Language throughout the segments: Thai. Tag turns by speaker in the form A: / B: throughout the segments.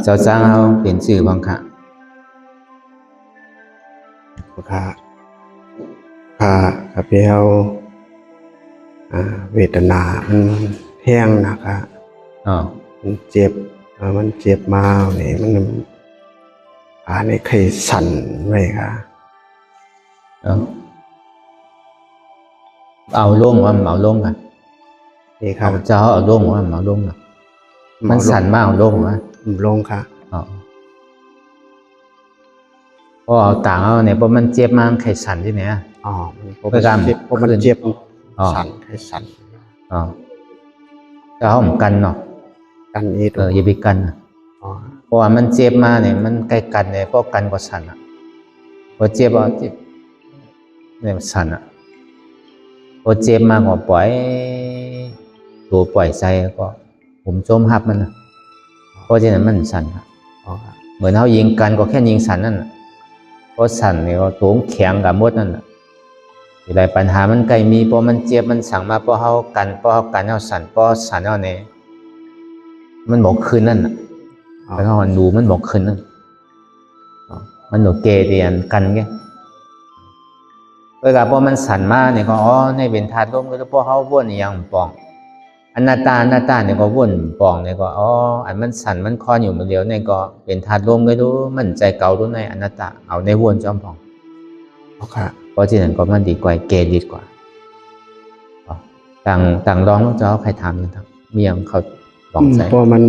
A: เจ้าจ้างเอาเป็นชื่อบังคับ
B: ค่ะค่ะกับเปียวเวทนามันแห้งนะคะมันเจ็บมันเจ็บมาเนี่ยมันในไข้สั่นไว้ค่ะ
A: เอาล่งว่าเอาล่งกัน
B: นี่ครับ
A: เจ้าเอาล่งว่าเอาล่งนะมันสั่นมากเอาล่งว่า
B: ลงค่ะ
A: พอเอาต่างเอาเนี่ยเพราะมันเจ็บมากไข้สั่นที่เนี่ย
B: เพราะมันเจ็บสั่นไข้สั่น
A: เจ้าเหมือนกันเนาะ
B: กันนี้
A: อย่าไปกันเพราะว่ามันเจ็บมาเนี่ยมันใกล้กันเนี่ยเพราะกันก็สั่นพอเจ็บเนี่ยสั่นพอเจ็บมากกว่าปล่อยตัวปล่อยใจก็ผมโจมหับมันเพราะฉะนั้นมันสั่นเหมือนเขายิงกันก็แค่ยิงสั่นนั่นเพราะสั่นเนี่ยก็ตัวแข็งกับมดนั่นอะไรปัญหามันใกล้มีเพราะมันเจ็บมันสั่งมาเพราะเขากันเขาสั่นเพราะสั่นเขาเนี่ยมันบอกคืนนั่นแล้วเขาดูมันบอกคืนนั่นมันหนูเกเรียนกันแกเวลาพอมันสั่นมาเนี่ยก็ในเป็นธาตุลมก็เพราะเขาว่นอย่างปองอนัตตาเนี่ยก็ว่นปองเนี่ยก็อันมันสั่นมันคอนอยู่มันเดียวเนี่ยก็เป็นธาตุลมก็รู้มันใจเก่ารู้ในอนัตตาเอาในว่นจอมปองเพราะฉะนั้นก็มันดีกว่าเกดีกว่าต่างร้องจะเอาใครทำนะครับมีอย่างเขาบอกใจ
B: เพราะมัน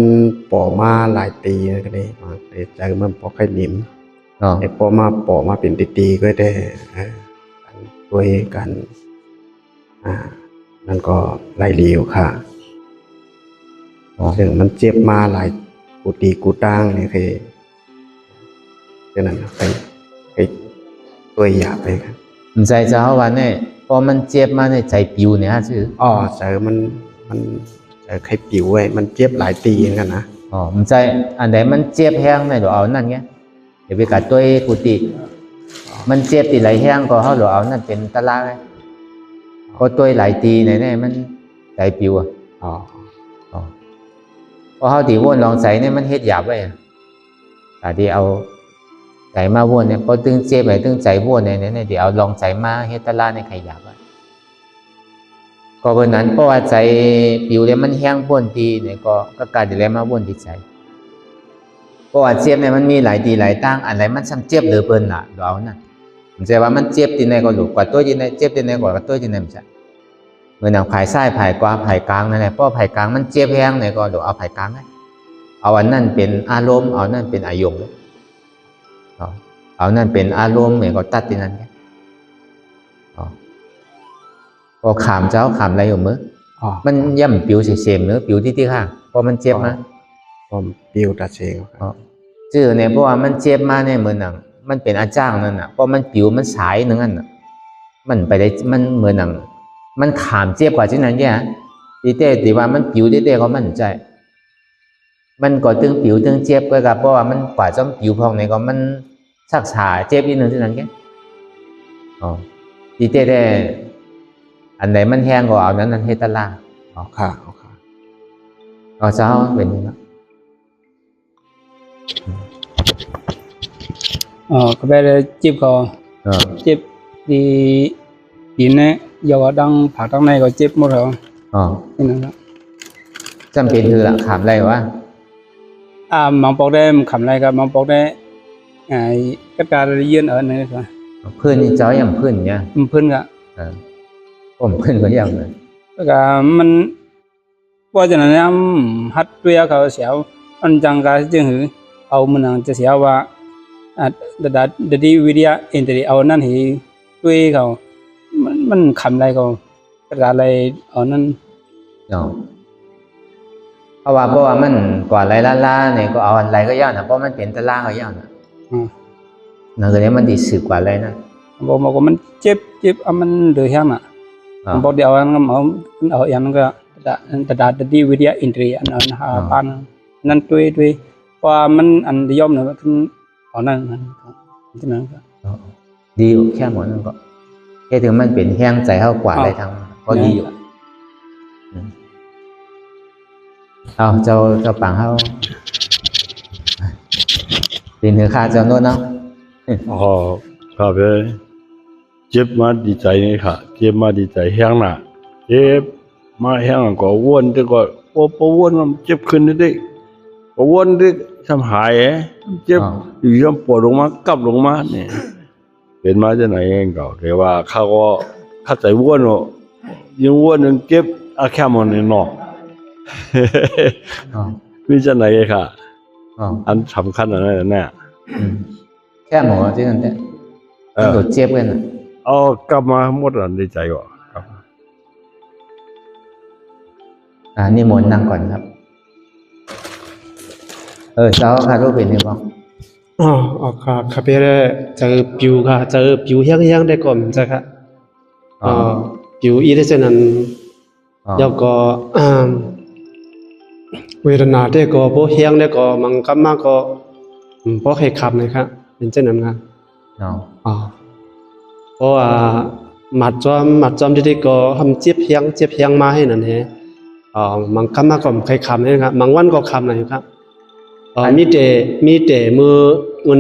B: ปอมาหลายตีก็ได้ใจมันพอใครหนิมไอ้พอมาปอมาเป็นตีก็ได้ด้วยกันนั่นก็ไล่เลียวค่ะซึ่งมันเจ็บมาหลายกูตีกูตั้งเนี่ยคือฉะนั้นไปตัวหยาไปกัน
A: ใจเจ้าวันเนี่ยพอมันเจ็บมาในใจปิวเนี่ยชื่อ
B: ใจมันใจใครปิวไว้มันเจ็บหลายตีอย่างนั้นนะ
A: มันใจอันไหนมันเจ็บแห้งในหรือเอานั่นเงี้ยเดี๋ยวไปกัดตัวกูตีมันเจ็บตีไหลแห้งก็เขาหรือเอานั่นเป็นตะลาไงก็ตัวไหลตีเนี่ยมันใจปิวพอเขาตีว่นลองใส่เนี่ยมันเฮ็ดหยาบไว้แต่ที่เอาใจมาว่นเนี่ยพอตึงเจ็บไปตึงใจว่นเนี่ยเดี๋ยวเอาลองใจมาเฮ็ดตะลาในไข่หยาบไว้ก็เพราะนั้นเพราะว่าใจปิวเนี่ยมันแห้งว่นตีเนี่ยก็การเดี๋ยวมาว่นที่ใจเพราะว่าเจ็บเนี่ยมันมีหลายตีหลายตั้งอะไรมันซ้ำเจ็บหรือเปิ้นล่ะเราเอานั่นผมจะว่ามันเจ็บที่ไหนก็หลุดกว่าตัวที่ไหนเจ็บที่ไหนกว่าตัวที่ไหนมันจะเมื่อหนังผายไส้ผายกว่าผายกลางนั่นแหละเพราะผายกลางมันเจ็บแห้งเนี่ยก็หลุดเอาผายกลางเอาอันนั่นเป็นอารมณ์เอานั่นเป็นอายงเอานั่นเป็นอารมณ์เนี่ยก็ตัดที่นั่นแค่พอขามเจ้าขามอะไรอยู่มื้อมันย่ำปิวเสียมเนื้อปิวที่ข้างพอมันเจ็บนะ
B: ปิวตาเชง
A: ชื่อเนี่ยเพราะว่ามันเจ็บมาเนี่ยเหมือนหนังมันเป็นอาจ้างนั่นเพราะมันปิวมันสายนึงนั่นมันไปได้มันเหมือนหนังมันขามเจ็บกว่าที่นั้นแค่ตีเต้ตีว่ามันปิวเต้เขามั่นใจมันก็ตึงปิวตึงเจ็บก็กับเพราะว่ามันกว่าจะปิวพองเนี่ยก็มันสักษาเจ็บอีกหนึ่งที่นั้นแค่ตีเต้ได้อันไหนมันแห้งก็เอานั้นเฮตล่า
B: ค่ะ
A: เอาเจ้าเป็นยังไง
C: ก็ไปจีบก็จีบดีดีเนี่ยยาวดังผ่าดังในก็จีบหมดแล้วนี่นะครับ
A: จำเป็นคือละขำอะไรวะ
C: มังปอกได้ขำอะไรครับมังปอกได้กระดาษยืนở nàyครับ
A: เพื่อนนี่เจ้าอย่างเพื่อนเนี่ย
C: เพื่อนก็
A: ผมเพื่อนก็อย่างเลย
C: ก็มันว่าจะนั้นฮัดตัวเขาเสียวอันจังก็จึงหือเอามันจะเสียว่าดัดดีวิทยาอินเตอร์เอานั่นเหด้วยเขามันขำอะไรเขากระดาษอะไรเอานั่น
A: เพราะว่ามันกว่าไรล่าเนี่ยก็เอาอะไรก็ยากนะเพราะมันเป็นตะล่าก็ยากนะนั่นคือเนี่ยมันดีสึกกว่าอะไรนะ
C: บอกมันเจ็บมันเดือดแห้งน่ะบอกเดี๋ยวเอาอย่างนั้นก็ดัดดีวิทยาอินเตอร์อันหาปันนั่นด้วยว่ามันอันย่อมเนี่ยมันเอานั่นที่นั่นก็
A: ดีอยู่แค่หมดนั่นก็แค่ถึงมันเป็นแห้งใจเข้ากว่าอะไรทางก็ดีอยู่เอาเจ้าปังเขา เป็นเนื้อข้าเจ้าโน่นเนาะ
D: อ๋อครับเอ้ยเจ็บมาดีใจนี่ค่ะเจ็บมาดีใจแห้งน่ะเจ็บมาแห้งก็อ้วนแต่ก็บ่อ้วนมันเจ็บขึ้นนิดๆก็อ้วนดิทำหายเจ็บอยู่ยามปวดลงมากลับลงมานี่เป็นมาจากไหนเองก็แต่ว่าเขาก็เข้าใจอ้วนเนาะยังอ้วนยังเจ็บอาแค่มันนี่เนาะ
A: อ๋อ
D: มีจากไหนค่ะ
A: อ๋อ
D: อันสำคัญอันนั้นน่ะ
A: อืมแค่หมอที่นั่นแหละ
D: เออ
A: โดดเจ็บกันน่ะ
D: เอากลับมาหมดแล้วดีใจว่ะครับ
A: นิมนต์นั่งก่อนครับ เจ้าคารูปเป็นหรือเปล่า
E: อ๋ออ๋อค่ะค่ะเพื่อเจอผิวค่ะเจอผิวแห้งๆได้ก่อนจ้ะค่ะผิวอีได้ฉะนั้น
A: อ๋อ
E: แล้วก็เวทนาได้ก็บ่แห้งได้ก็มันกลับมาก็บ่ให้ขับนะครับเป็นเช่นนั้นนะ
A: อ๋อ
E: อ๋อเพราะว่ามัดจอมที่ก็ทำเจ็บแห้งมาให้นั่นแหละมันกลับมาก็ใครขับนะครับบางวันก็ขับนะครับมีแต่มือ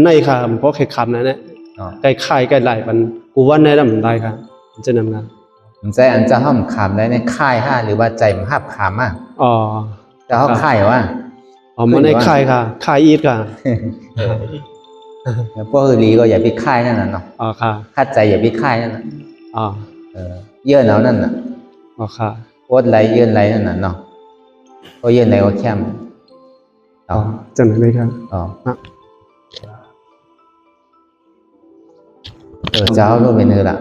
E: ในค่ะเพราะใครขับนั่นแหละ
A: อ๋อ
E: ใกล้ค่ายใกล้ไหลมันกูว่าในนั้นมันได้ครับมันจะนำงาน
A: ผมใจอันจะห้ามขามได้ในค่ายห้าหรือว่าใจมันหับขามมาก
E: อ๋อ
A: จะเขาค่ายว่า
E: อ๋อมาในค่ายค่ะค่ายอีทค่ะ
A: พวกลีก็อย่าไปค่ายนั่นน่ะเนาะ
E: อ๋อค่ะ
A: คาดใจอย่าไปค่ายนั่นน่ะ
E: อ๋อ
A: เยื่อเอานั่นน่ะ
E: อ๋อค่ะ
A: โคตรไรเยื่อไรนั่นน่ะเนาะก็เยื่อไรก็แคม
E: อ๋อจังไหนเลยครับ
A: อ๋อเจ้ารู้เป็นเนื้อละ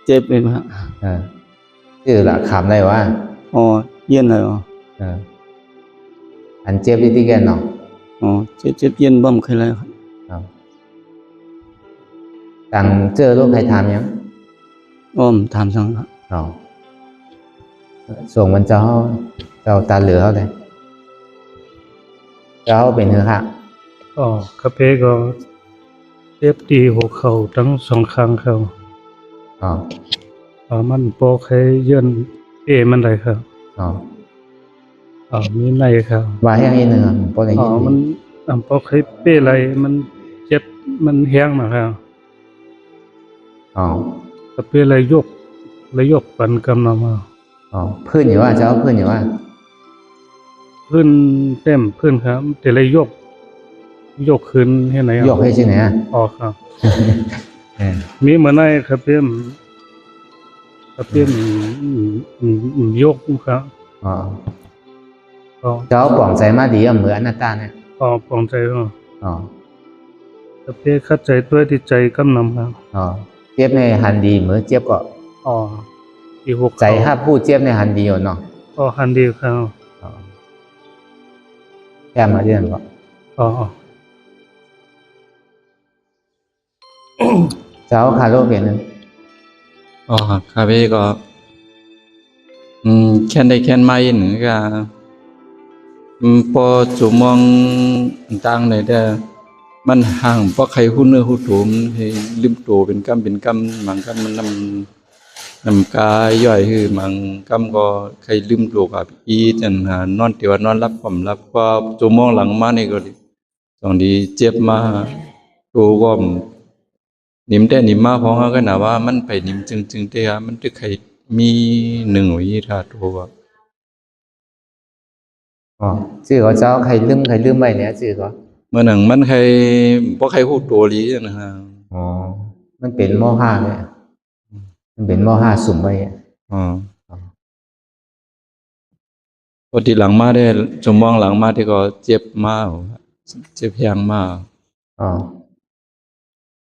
C: เจ็บเลยฮะ
A: ชื่อละขามได้ว่า
C: อ๋อเย็นเลยอ๋อ
A: อันเจ็บที่แกเนาะ
C: อ๋อเจ็บเย็นบ่มเคยเลยครับ
A: ต่างเจอรูปใครทำยัง
C: อ้อมถามสั่งครับ
A: อ๋อส่งมันเจ้าตาเหลือเขาเลยเจ้าเป็นเนื้อค่ะ
F: อ๋อคาเฟ่ก็เจ็บที่หัวเข่าทั้งสองข้างเขา
A: อ๋อ
F: มันโปกให้เยื่อนมันได้ครับ
A: อ๋อ
F: มีในครับ
A: ว่าแห้งนิดนึงเพราะอะไร
F: อ๋อ
A: ยิน
F: มันโปกให้เป้อะไรมันเจ็บมันแห้งนะครับ
A: อ๋อ
F: คาเฟ่เลยยกปันกำนำมา
A: อ๋อพื้นอยู่ว่าเจ้าพื้นอยู่ว่า
F: พื้นเต็มพื้นครับแต่เลยยกขึ้นให้ไหน
A: ยกให้ชื่อไหนอ่ะ
F: อ๋อครับ มีเหมือนในคาเฟ่ยกครับ
A: อ๋อ
F: ก็
A: เจ้าปล่องใจมาดีอ่ะเหมือนอนาตาเนี่ย
F: ปลองใจก็
A: อ๋อ
F: คาเฟ่เข้าใจด้วยที่ใจกำนำครับ
A: อ๋อเจี๊ยบในหันดีเหมือนเจี๊ยบก็
F: อ๋ออีหก
A: ใจถ้าพูดเจี๊ยบในหันดีอยู่เนาะ
F: อ๋อฮันดีครับ
A: อ๋อแค่มาเรื่องก็
F: อ๋อ
A: เจ้าคาโรเป็นนึง
G: อ๋อครับคาเฟ่ก็แค่ได้แค่นไม้หนึ่งก็พอจุมองต่างในเด้อมันห่างเพราะใครหู้เนื้อหู้ตัวมันให้ลืมตัวเป็นกำบางกำมันนำกายย่อยคือบางกำก็ใครลืมตัวกับอีจันหานอนเตียวนอนรับผมรับก็จุมองหลังมานี่ก็ดิตอนนี้เจ็บมาตัวก็นิ่มแต่นิ่มมาเพราะเขาก็น่ะว่ามันไปนิ่มจึงเตะมันจะใครมีหนึ่งวิธาตัว
A: อ๋อชื่อเขาเจ้าใครลืมไปเนี่ยชื่อเขา
G: เมื่อหนังมันใครบ่ใครฮู้ตัวลีนะฮะ
A: อ๋อมันเป็นโมห้าเนี่ยมันเป็นโมห้าสุ่มไปอ่ะ
G: อ๋อพอทีหลังมาได้จมมองหลังมาที่ก็เจ็บมากเจ็บแรงมาก
A: อ๋อ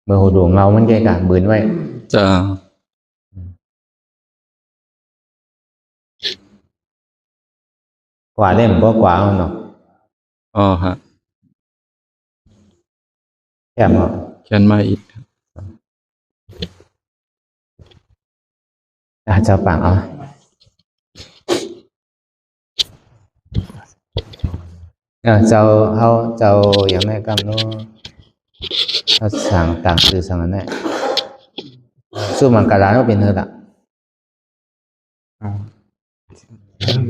A: เมื่อหัวดวงเงามันแก่กะบืนไว้
G: จะ
A: กว่าเล่มก็กว่าเอาเนาะ
G: อ๋อฮะ
A: แค่มา
G: แขนมาอีก
A: เจ้าปังเอาเจ้าอย่างไรกำโน้เขาสั่งต่างสื่อสั่งอันนี้สู้มันกระดานก็เป็นเนื้อละ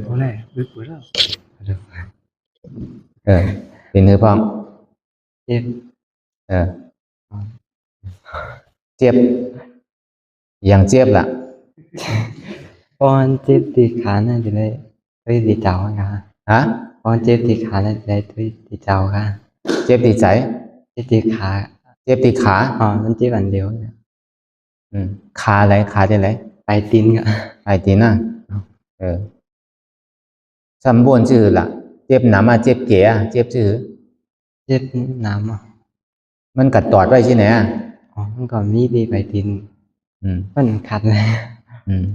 F: พอแล้วลึกไปแล้ว
A: เป็นเนื้อพร้อม เออเจ็บอย่างเจ็บล่ะ
H: con chép thì khá là thì đây tôi thì cháu cả
A: ฮะ
H: con chép thì khá là đây tôi thì cháu cả
A: เจ็บที่ใจ
H: chép thì khá
A: เจ็บที่ขา
H: nó chép bản điều
A: ขาอะไรขาที่ไหน
H: bài tin cả
A: ไอ้ตีน่ะเออซ้ำบวนชื่อล่ะ เจ็บหนามาเจ็บเก๋เจ็บชื่อ
H: chép nám à
A: มันกัดตอดไว้ที่ไหนอ่ะ
H: không còn ní đi bài tin
A: อืม
H: มันขัดเลย
A: อืม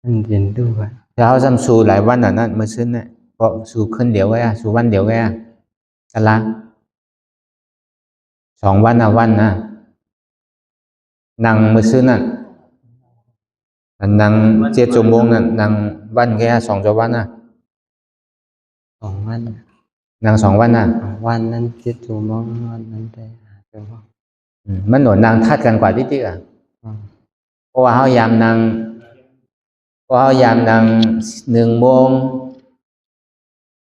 H: มันเรียนดูอ่ะ
A: เช้าซ้ำสูหลายวันอ่ะนั่นมาซื้อเนี่ยก็สูขึ้นเดี๋ยวไว้อ่ะสูวันเดี๋ยวไว้อ่ะตะละ2 วันอ่ะวันนะนั่งมาซื้อนั่นนั่ง7 ชั่วโมงนั่นนั่งวันแค่2 ชั่ววันอ่ะ
H: 2 วัน
A: นั่ง2 วันอ่ะ
H: วันนั้น7 ชั่วโมงวันนั้นได้5 ชั่วโมง
A: มันหนุนนั่งทัดกันกว่าที่อ่ะ เพราะว่าเขายามนั่ง1 โมง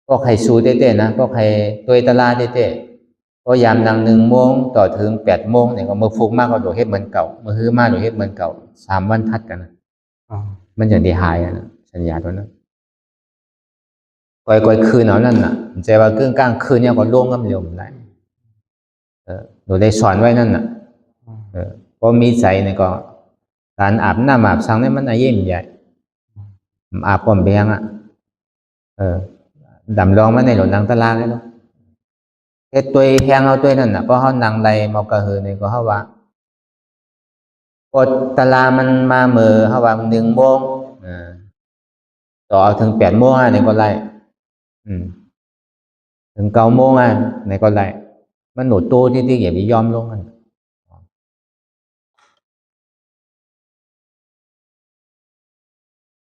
A: ก็ใครสู้เต้ๆนะก็ใครตัวตลาเต้ๆก็ยามนั่ง1 โมงต่อถึง8 โมงเนี่ยก็มือฟุกมากก็โดดเฮ็ดเหมือนเก่ามือฮื้อมากโดดเฮ็ดเหมือนเก่า3 วันทัดกันนะมันอย่างที่หายอ่ะสัญญาตัวนั้นก่อยคืนเอานั่นน่ะใจว่าครึ่งกลางคืนเนี่ยก็ล่วงกันเร็วเหมือนไรหนูได้สอนไว้นั่นน่ะเพราะมีใจเนี่ยก็การอาบน้ำอาบซังเนี่ยมันอาเยี่ยมใหญ่อาบก่อนเบียงอ่ะดำรองมาในหลวงนางตะลาเลยเนาะเฮ็ดตัวแพงเอาตัวนั่นน่ะเพราะเขานางไรมอกระหือเนี่ยก็เขาว่าพอตะลามันมาเมื่อเขาว่า1 โมงต่อเอาถึง8 โมงเนี่ยก็ไล่ถึง9 โมงเนี่ยก็ไล่มันหนูโตที่อย่าไปยอมลงกัน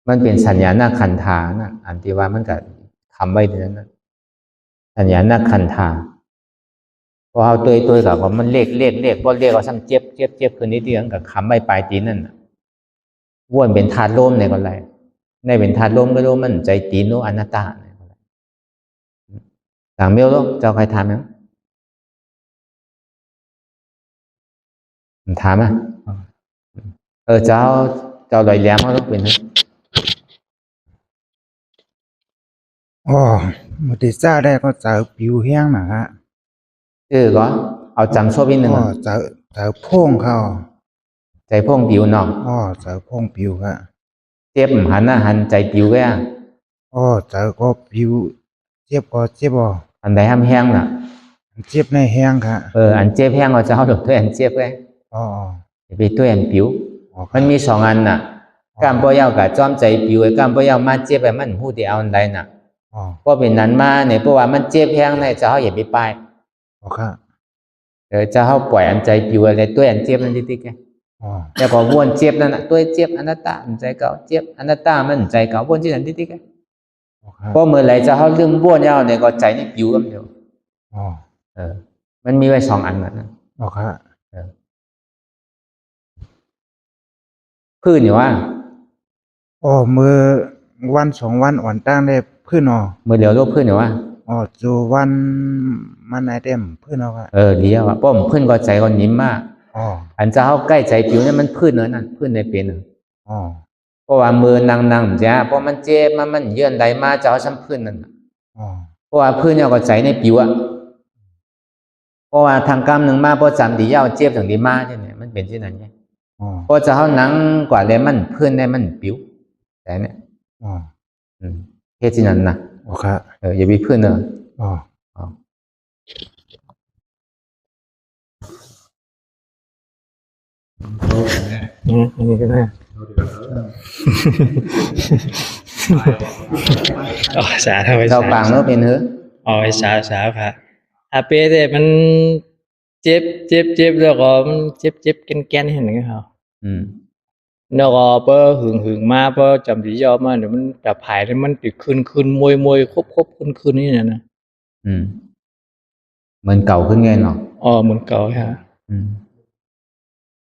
A: มันเป็นสัญญาณขันธานะอันที่ว่ามันก็ทำไว้ในนั้นนะสัญญาณขันธาพอเอาตัวกับว่ามันเลขพอเลขเอาซ้ำเจ็บคืนนี้ที่กับคำไว้ปลายตีนนั่นว่วนเป็นธาตุลมในก็ไรในเป็นธาตุลมก็รู้มันใจตีนโนอนัตตาต่างเมียวลูกเจ้าใครถามมั้งถามอ่ะเจ้าลอยแหลมเขาลูกเป็นนะ
I: một tí ra đây có chở biểu hiang mà hả?
A: Có, ở chẳng số bên nữa.
I: Chở phong không?
A: Chạy phong biểu nọ.
I: Chở phong biểu hả?
A: Chếp hắn chạy biểu cái à?
I: Chở có biểu chếp có chếp bò.
A: Anh đấy ham hang nè.
I: Chếp này hang hả?
A: Anh chếp hang ở cháu được tôi anh chếp cái. Vì tôi anh biểu.มันมี2 อันน่ะการบ่ยาวกับจอมใจปิวการบ่ยาวมาเจ็บไปมันฮู้ที่เอาอันใดน่ะเพราะเป็นนั้นมาเนี่ยเพราะว่ามันเจ็บแฮงในจะเฮาอย่าไปป้ายจะเฮาปล่อยอันใจปิวอะไรตัวอันเจ็บนั่นติ๊กๆแล้วก็วนเจ็บนั่นน่ะตัวเจ็บอนัตตามันใจเก่าเจ็บอนัตตามันใจเก่าวนที่นั่นติ๊กๆเพราะเมื่อไหร่จะเฮาลืมวนยาวเนี่ยก็ใจนี่ปิวกันเดียวมันมีไว้2 อันน่ะพื้นอยู่ว่า
I: มือวัน2 วันอ่อนตั้งได้พื้น
A: มือเดียวโลกพื้นอยู่ว่า
I: จูวันมันไหนเต็มพื้นครับ
A: เดียวว่าป้อมพื้นก็ใจก็นิ่มมากอันจะเข้าใกล้ใจผิวเนี่ยมันพื้นเนื้อนั่นพื้นในเป็นเพราะว่ามือนั่งจ้าเพราะมันเจ็บมันเยื่อนใดมาจะเอาซ้ำพื้นนั่นเพราะว่าพื้นเนี่ยก็ใจในผิวเพราะว่าทางกรรมหนึ่งมาเพราะจำดีเย้าเจ็บถึงดีมาเนี่ยมันเป็นที่นั่นไงเพราะจะเขาหนังกว่าเลยมันพื้นได้มันผิวแต่เนี่ยเฮ็ดที่นั่นนะอย่าไปพื้นเนอะ
I: นี่ก็ได้
H: xả thôi
A: เจ้าปางเนอะเป็นเหรอ
H: xảค่ะเป้แต่มันเจ็บแล้วก็มันเจ็บแก่นๆเห็นไหมครับแล้วก็พอหึงมาพอจำที่ยอมมาเดี๋ยวมันแต่ผายมันติดคืนมวยครบคืนนี่นะ
A: เหมือนเก่าขึ้นไงเนาะ
H: เหมือนเก่าฮะ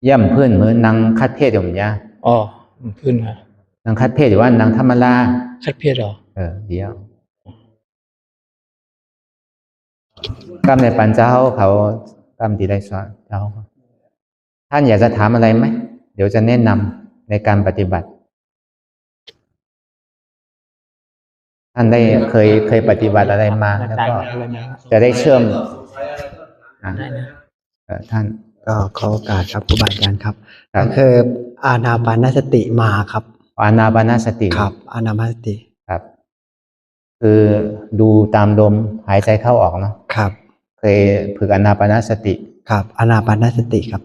A: ย่ำเพื่อนเหมือนนางคัดเพศอยู่มั้ย
H: เพื่อนฮะ
A: นางคัดเพศหรือว่านางธรรมดา
H: คัดเพศหรอ
A: เดี๋ยวกรรมในปัญเจ้าเขา กรรมที่ได้สอนเจ้าท่านอยากจะถามอะไรไหมเดี๋ยวจะแนะนำในการปฏิบัติท่านได้เคยปฏิบัติอะไรมาแล้วก็จะได้เชื่อมท่าน
B: ก็ขอโอกาสครับครูบาอาจารย์ครับ
A: ครับ
B: ก็คืออานาปานสติมาครับ
A: อานาปานสติ
B: ครับอานาปานสติ
A: ครับ คือดูตามลมหายใจเข้าออกเนาะ
B: ครับ
A: เคยฝึกอานาปานสติ
B: ครับอานาปานสติครับ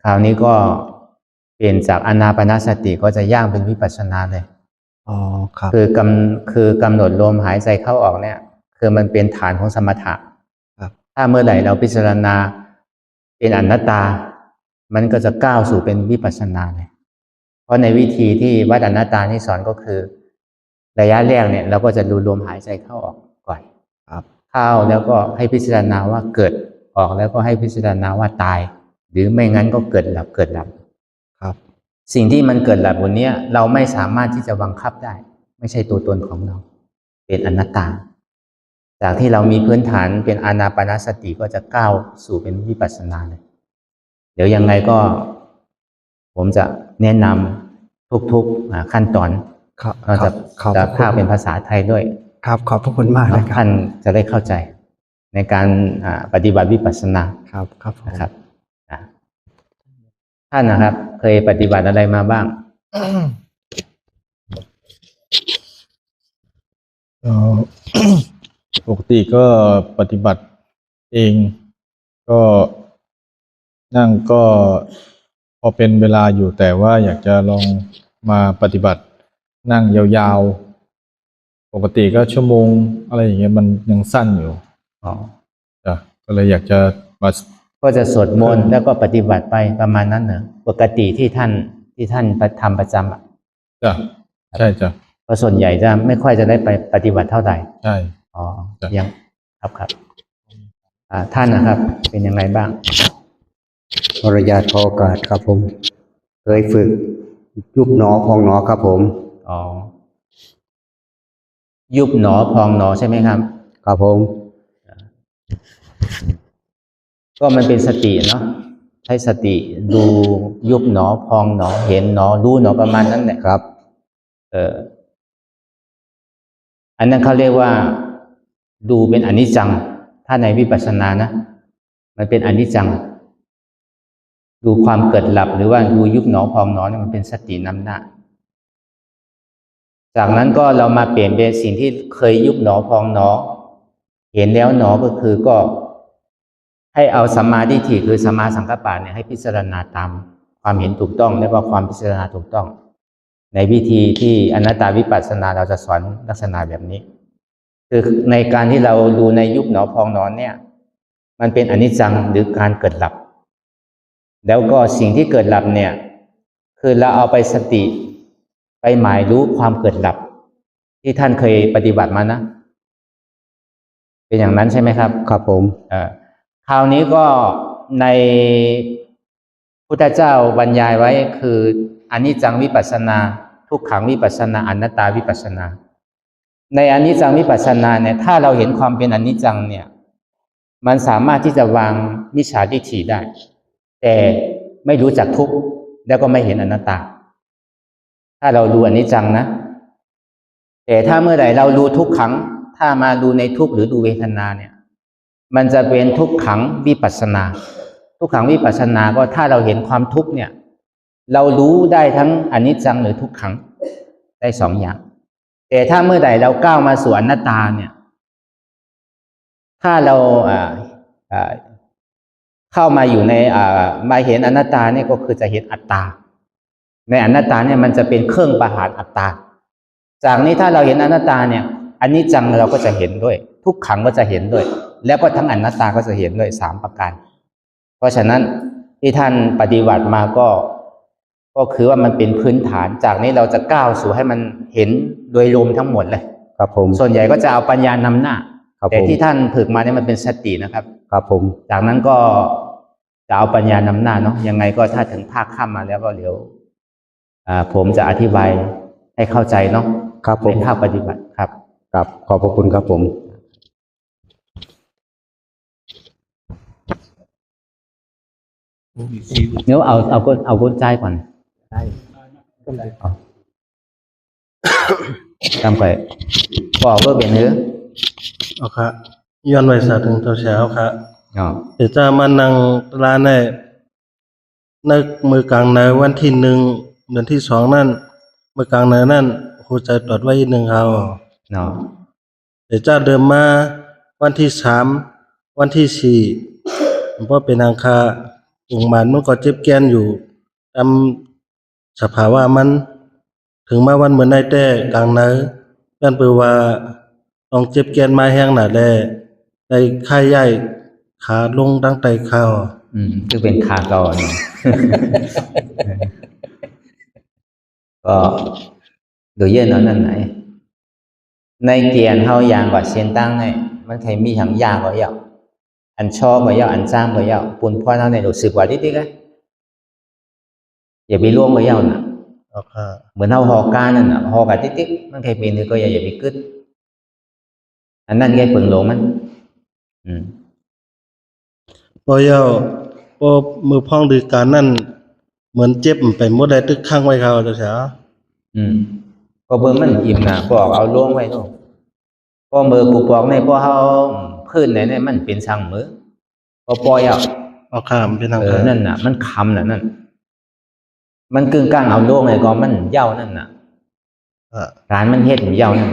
A: คราวนี้ก็เปลี่ยนจากอานาปานสติก็จะย่างเป็นวิปัสสนาเลย
B: อ๋อครับ
A: คือกำหนดลมหายใจเข้าออกเนี่ย คือมันเป็นฐานของสมถะ
B: ครับ
A: ถ้าเมื่อไหร่เราพิจารณาเป็นอนัตตา มันก็จะก้าวสู่เป็นวิปัสสนาเลยเพราะในวิธีที่วัดอนัตตานี่สอนก็คือ ระยะแรกเนี่ยเราก็จะดูลมหายใจเข้าออกก่อน
B: ครับ
A: เข้าแล้วก็ให้พิจารณาว่าเกิดออกแล้วก็ให้พิจารณาว่าตาย หรือไม่งั้นก็เกิดดับ
B: ครับ
A: สิ่งที่มันเกิดดับบนนี้เราไม่สามารถที่จะบังคับได้ ไม่ใช่ตัวตนของเรา เป็นอนัตตา จากที่เรามีพื้นฐานเป็นอานาปานสติก็จะก้าวสู่เป็นวิปัสสนาเลยเดี๋ยวยังไงก็ผมจะแนะนำทุกๆขั้นตอน
B: ครับ
A: ก็จะ
B: ขอบ
A: จะ
B: พระ
A: ภาค
B: คุ
A: เป็
B: ณ
A: นภาษาไทยด้วย
B: ครับขอบพระคุณมากนะครับ
A: ท่านจะได้เข้าใจในการปฏิบัติวิปัสสนา
B: ครับครับผม
A: นะครับท่านนะครับ เคยปฏิบัติอะไรมาบ้าง
J: ปกติก็ปฏิบัติเองก็นั่งก็พอเป็นเวลาอยู่แต่ว่าอยากจะลองมาปฏิบัตินั่งยาวๆปกติก็ชั่วโมงอะไรอย่างเงี้ยมันยังสั้นอยู่จ้ะก็เลยอยากจะมา
A: ก็จะสวดมนต์แล้วก็ปฏิบัติไปประมาณนั้นเหรอปกติที่ท่านทำประจำอ่ะ
J: จ้ะใช่จ้ะ
A: เพราะส่วนใหญ่จะไม่ค่อยจะได้ไปปฏิบัติเท่าไหร่
J: ใช่
A: อ๋อยังครับท่านนะครับ เป็นยังไงบ้าง
B: ขออนุญาตขอโอกาสครับผมเคยฝึกยุบหนอพองหนอครับผม
A: อ๋อยุบหนอพองหนอใช่ไหมครับ
B: ครับผม
A: ก็มันเป็นสติเนาะใช้สติดูยุบหนอพองหนอเห็นหนอรู้หนอประมาณนั้นแหละ
B: ครับ
A: อันนั้นเขาเรียกว่าดูเป็นอนิจจังถ้าในวิปัสสนานะมันเป็นอนิจจังดูความเกิดหลับหรือว่าดูยุบหนอพองหนอเนี่ยมันเป็นสตินำหน้าจากนั้นก็เรามาเปลี่ยนเป็นสิ่งที่เคยยุบหนอพองหนอเห็นแล้วหนอก็คือก็ให้เอาสัมมาทิฏฐิคือสัมมาสังกัปปะเนี่ยให้พิจารณาตามความเห็นถูกต้องและว่าความพิจารณาถูกต้องในวิธีที่อนัตตาวิปัสสนาเราจะสอนลักษณะแบบนี้คือในการที่เราดูในยุบหนอพองหนอเนี่ยมันเป็นอนิจจังหรือการเกิดหลับแล้วก็สิ่งที่เกิดหลับเนี่ยคือเราเอาไปสติไปหมายรู้ความเกิดหลับที่ท่านเคยปฏิบัติมานะเป็นอย่างนั้นใช่ไหมครับ
B: ครับผม
A: คราวนี้ก็ในพุทธเจ้าบรรยายไว้คืออนิจจังวิปัสสนาทุกขังวิปัสสนาอนัตตาวิปัสสนาในอนิจจังวิปัสสนาเนี่ยถ้าเราเห็นความเป็นอนิจจังเนี่ยมันสามารถที่จะวางมิจฉาทิฏฐิได้แต่ไม่รู้จักทุกข์แล้วก็ไม่เห็นอนัตตาถ้าเราดูอนิจจังนะแต่ถ้าเมื่อไหร่เราดูทุกขังถ้ามาดูในทุกข์หรือดูเวทนาเนี่ยมันจะเป็นทุกขังวิปัสสนาทุกขังวิปัสสนาก็ถ้าเราเห็นความทุกข์เนี่ยเรารู้ได้ทั้งอนิจจังหรือทุกขังได้สองอย่างแต่ถ้าเมื่อใดเราก้าวมาสู่อนัตตาเนี่ยถ้าเราเข้ามาอยู่ในมาเห็นอนัตตาเนี่ยก็คือจะเห็นอัตตาในอนัตตาเนี่ยมันจะเป็นเครื่องประหารอัตตาจากนี้ถ้าเราเห็นอนัตตาเนี่ยอนิจจังเราก็จะเห็นด้วยทุกขังก็จะเห็นด้วยแล้วก็ทั้งอนัตตาก็จะเห็นด้วย3ประการเพราะฉะนั้นที่ท่านปฏิบัติมาก็คือว่ามันเป็นพื้นฐานจากนี้เราจะก้าวสู่ให้มันเห็นโดยรวมทั้งหมดเลย
B: ครับผม
A: ส่วนใหญ่ก็จะเอาปัญญานำหน้า
B: ครับผม
A: แต่ที่ท่านฝึกมาเนี่ยมันเป็นสตินะครับ
B: ครับผม
A: จากนั้นก็จะเอาปัญญานำหน้าเนาะยังไงก็ถ้าถึงภาคค่ำมาแล้วก็เดี๋ยวผมจะอธิบายให้เข้าใจเนาะ
B: ครับผม
A: ในภาคปฏิบัติครับ
B: ครับขอบพระคุณครับผม
A: nếuเอากุญแจก่อนทำไปบอกก็เป็นเนื้อ
K: เอาค่ะย้อนไว้ซะถึงเท่าเช้าค่ะ
A: อ๋อ
K: เดี๋ยวจะมานั่งร้านในมือกลางในวันที่1 เดือนที่ 2นั่นมือกลางในนั่นหัวใจตรวจไว้อีกหนึ่งครับ
A: เนาะ
K: เดี๋ยวจะเดินมาวันที่ 3 วันที่ 4เพราะเป็นอังคาองค์มันมันก็เจ็บแกนอยู่ตามสภาวะมันถึงมาวันเหมือนได้แต่กลางในย้อนไปว่าต้องเจ็บแกนมาแห้งหนาแลได้ไข้ใหญ่ขาลงตั้งแต่เข่า
A: คือเป็นคาเก่าเนาะ ก็ดูเยอะเนาะนั่นไหนในเกียนเฮาอย่างกว่าเชียนตั้งเนี่ยมันเคยมีทั้งยากก็ยาวอันชอบก็ยาวอันจ้างก็ยาวปุ่นพ่อเฮาเนี่ยรู้สึกว่าดิ๊กอย่าไปล่วงก็ยาวน่ะเหมือนเฮาฮอการนั่นน่ะฮอกับติ๊กมันเคยเป็นก็อย่าไปกึดอันนั้นแกเปิงหลงมัน
K: พอยาวพอมือพ้องดือการนั่นเหมือนเจ็บไปหมดได้ตึกข้างไว้เขาเจ้าเช้า
A: ก็เบิ่งมันอิ่มน่ะบอกเอาล่วงไว้เนาะพอมือกูบอกในพอเฮาพื้นไหนมันเป็นช่างมือพอปล่อย
K: เอาข้ามเป็นทาง
A: นั่นน่ะมันคำน่ะนั่นมันกึ่งกลางเอาล่วงไงก็มันเย้านั่นน่ะการมันเฮ็ดมันเย้านั่น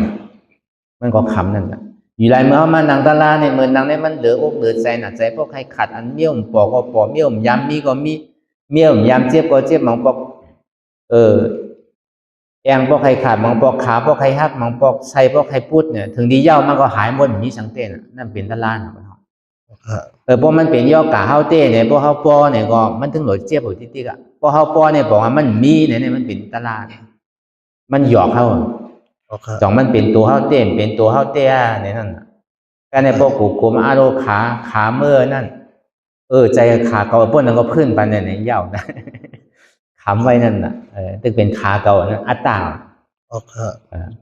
A: มันก็คำนั่นน่ะอยู่ไรเมื่อเฮามานั่งตะลาในเหมือนนั่งในมันเหลืออกเหลือใจน่ะใจพวกใครขัดอันเมี่ยวปอกก็ปอกเมี่ยวยามมีก็มีเมี่ยวยามเจ็บก็เจ็บมองปอกแองพวกใครขาดมองปอกขาพวกใครหักมองปอกใส่พวกใครพูดเนี่ยถึงดีเย้ามันก็หายหมดนี้สังเตน่ะนั่นเป็นตะลานพวกมันเป็นย่อกะเฮาเต้เนี่ยพวกเฮาปอเนี่ยก็มันถึงหลดเจ็บอยู่ติ๊กๆอ่ะพวกเฮาปอเนี่ยบอกว่ามันมีเนี่ยมันเป็นตะลานมันหยอกเฮาจ่องมันเป็นตัวเฮาเต้เป็นตัวเฮาเต้เนี่ยนั่นก็ในพวกกูกุมอาโรขาเมื่อนั่นใจขาเก่าพวกนั้นก็พื้นไปเนี่ยเย้านะคำไว้นั่นน่ะตึกเป็นขาเก่านะอัตตา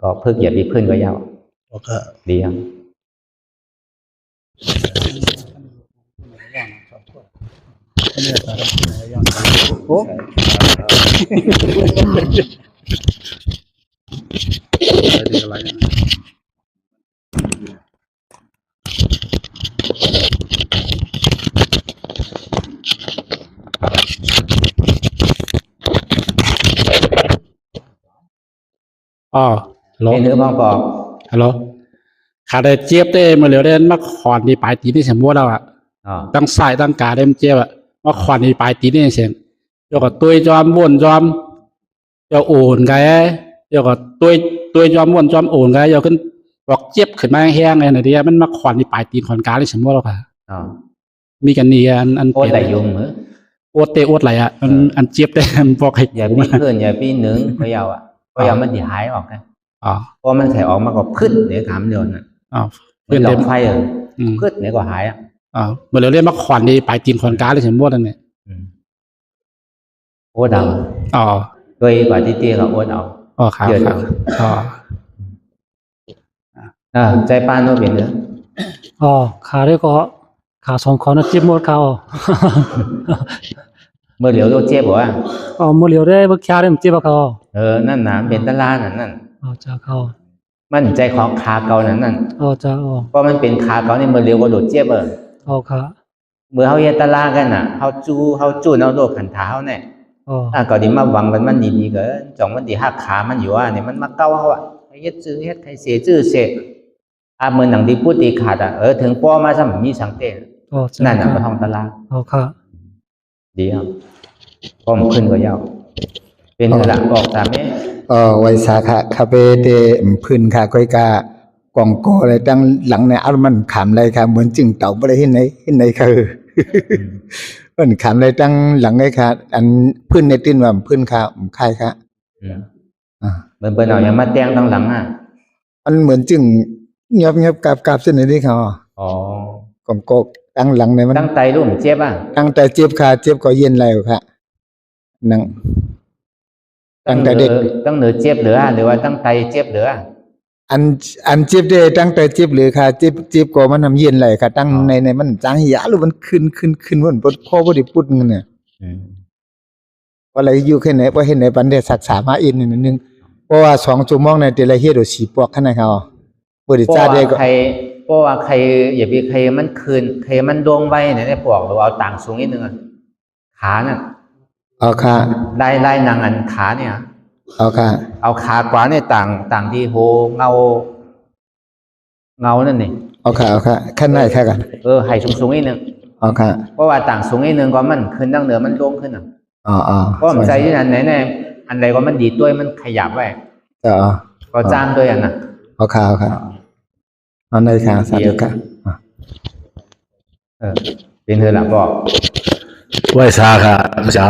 A: ก็เพิ่งเหยียบอีกพื้นก็เย้าดีครับโอ้
C: ฮัลโหล
A: เป็นเนื้อพอง
C: ฮัลโหลขาได้เจี๊ยบได้มาเหลียวได้มาขอนนี่ปลายตีนี่เสียงมัวแล้วอ่ะตั้งสายตั้งกาได้มันเจี๊ยบอ่ะมาขอนนี่ปลายตีนี่เสียงเดี๋ยวก็ตุยจอมบ่นจอมเดี๋ยวโอนไงเดี๋ยวก็ตุยจอมบ่นจอมโอนไงเดี๋ยวขึ้นบอกเจี๊ยบขึ้นมาแห้งไงไหนเดียมันมาขอนนี่ปลายตีนขอนกาได้เสียงมัวแล้วค่ะมีกันนี่อัน
A: โอดไหลยุ่งเหรอ
C: โอดเตะโอดไหลอ่ะอันเจี๊ยบได้มันบอกให้
A: อย่าพี่เพื่อนอย่าพี่หนึ่งก็ยาวอ่ะก็ยาวมันจะหายออกกันพอมันแถออกมาก็พึ่นเดี๋ยวถามเดียวน่ะเพื่อนเดิมไฟพึ่นเดี๋ยวก็หาย
C: เมื่อเราเรียกมาขวัญนี่ปลายตีนขวัญกาเลยเห็นบ่นั่นเนี่ย
A: โอ้ดาวโดยกว่าที่เตี้ยเราโอ้ดาว
C: ครับ
A: ใจปานโนเป็นเนื้
F: อขาได้ก็ขาสองคอนะเจ็บหมดเขา
A: เมื่อเหลียวโดนเจ็บบ่ว่า
F: เมื่อเหลียวได้เมื่อแค่ได้มันเจ็บเขา
A: นั่นน่ะเป็นตะลานั่น
F: จ้าเขา
A: มันใจของขาเก่านั่น
F: จ้า
A: เพราะมันเป็นขาเก่านี่เมื่อเหลียวก็โดดเจ็บ
F: ค่ะ
A: เมื่อเฮาเฮ็ดตะลากันน่ะเฮาจูเอาโลกขันเท้าเนี่ยก็ดิมาหวังมันดีๆเกินจ่องมันสิหักขามันอยู่เนี่ยมันมาเก้าเฮาเฮ็ดจื้อเฮ็ดใครเสียชื่อเสียเมื่อหนังที่พูดตีขาดถึงป้อมาซะมีสังเตนั่นน่ะบ่ท้องตะลา
F: ค่ะ
A: ดีครับพร้อมขึ้นก็ยาวเป็นหลักออกตามนี้
I: ไว้สาขาคาเฟ่เตพื้นค่ะก้อยกากองโกอะไรตั้งหลังในอารมันขำอะไรค่ะเหมือนจึงเต่าบ่ได้เห็นไหนคือมันขำอะไรตั้งหลังไงค่ะอันพื้นในติ้นว่าพื้นค่ะใครค่ะ
A: เหมือนเปิ้นเอาอย่างมาแต่งตั้งหลัง
I: มันเหมือนจึงเงียบกาบเส้นนี้ค่ะกองโกตั้งหลังในมัน
A: ตั้งไตรุ่มเจ็บ
I: ตั้งแต่เจ็บค่ะเจ็บก็เย็นแล้วค่ะนั่ง
A: ตั้งแต่เด็กตั้งเหนือเจ็บเหลือหรือว่าตั้งไตเจ็บเหลือ
I: อันเจ็บได้ตั้งแต่เจ็บเหลือค่ะเจ็บก็มันทำเย็นเลยค่ะตั้งในมันจางหิยะหรือมันขึ้นมันพ่อบ่ได้ปุดเงี้ย ว่าอะไรอยู่แค่ไหนว่าเห็นไหนปันได้ศึกษามาอีกนิดนึงเพราะว่า2ชั่วโมงในแต่ละเฮ็ดโดสีปวกคั่นน่ะครับบ่ได้จ้าได้ก็
A: เพราะว่าใครอย่าไปใครมันคืนใครมันดวงไว้เนี่ยได้ปวกหรือเอาต่างสูงนิดนึงขาน่ะ
I: เอาค่ะ
A: ได้นางอันขาเนี่ย
I: เอาค่ะ
A: เอาขากว่าเนี่ยต่างที่โหเงานั่นนี่
I: เอาค่ะขั้นไหนค่ะกัน
A: ให้สูงนิดนึง
I: เอาค่ะ
A: เพราะว่าต่างสูงนิดนึงก็มันขึ้นดังเหนือมันลงขึ้นอ่ะเพราะมันใจที่นั้นไหนอันใดก็มันดีด้วยมันขยับไว้ก็จ้างด้วยอันน่ะ
I: เอาค่ะเอาในค่ะสาธุค่ะ
A: เป็นเธอหลับบอก
D: ไหว้ซาค่ะเจ้า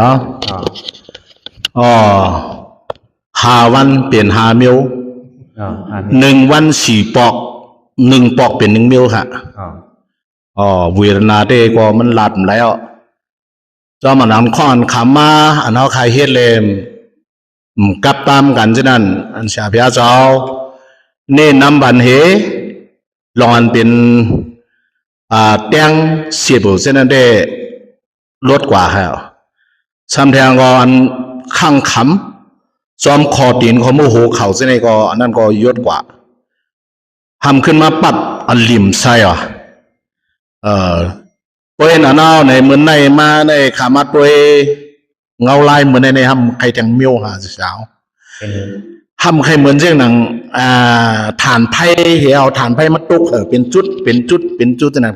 D: 5 วันเปลี่ยน5 มิ้ว1 วัน4 ปอก1 ปอกเป็น1 มิ้วค่ะเวลาเด็กก็มันหลัดแล้วเจ้ามันนำข้อนคำมาอันเขาใครเฮ็ดเลยกับตามกันฉะนั้นอันชาพยาเจ้าเน้นนำบันเหลองอันเป็นแตงเสียบเส้นนั้นได้ลดกว่าฮะซ้ำแทงก็อันข้างขำซ้อมคอตีนเขาโมโหเข่าเส้นนี้ก็อันนั้นก็ยศกว่าทำขึ้นมาปัดอันลิมใช่ปวยหน้าหนาวในเหมือนในมาในขามาปวยเงาลายเหมือนในทำใครแทงมิ้วหาสาวทำใครเหมือนเช่นหนังฐานไพ่เหี่ยวฐานไพ่มัดตุกเป็นจุดนั่น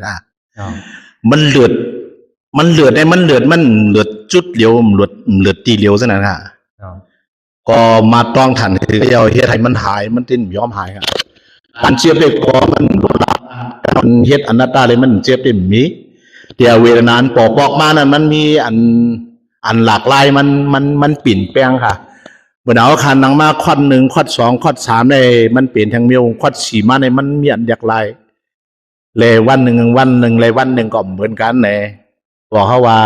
D: มันเลือดได้มันเลือดจุดเหลียวเลือดตีเหลียวซะนั่นก็มาต้องฐานคือเอาเฮ็ดให้มันหายมันติ้นยอมหายครับอันเจ็บได้ก็มันเฮ็ดอนัตตาเลยมันเจ็บได้มีแต่เวลานานปอกมานั้นมันมีอันหลากหลายมันปิ่นแปลงค่ะเมื่อเอาคันหนังมาคอด1คอด2คอด3ได้มันเปลี่ยนทางเมียวคอด4มาในมันมีอันหลากหลายเลยวันหนึ่งเลยวันหนึ่งก็เหมือนกันแหละบอกเขาว่า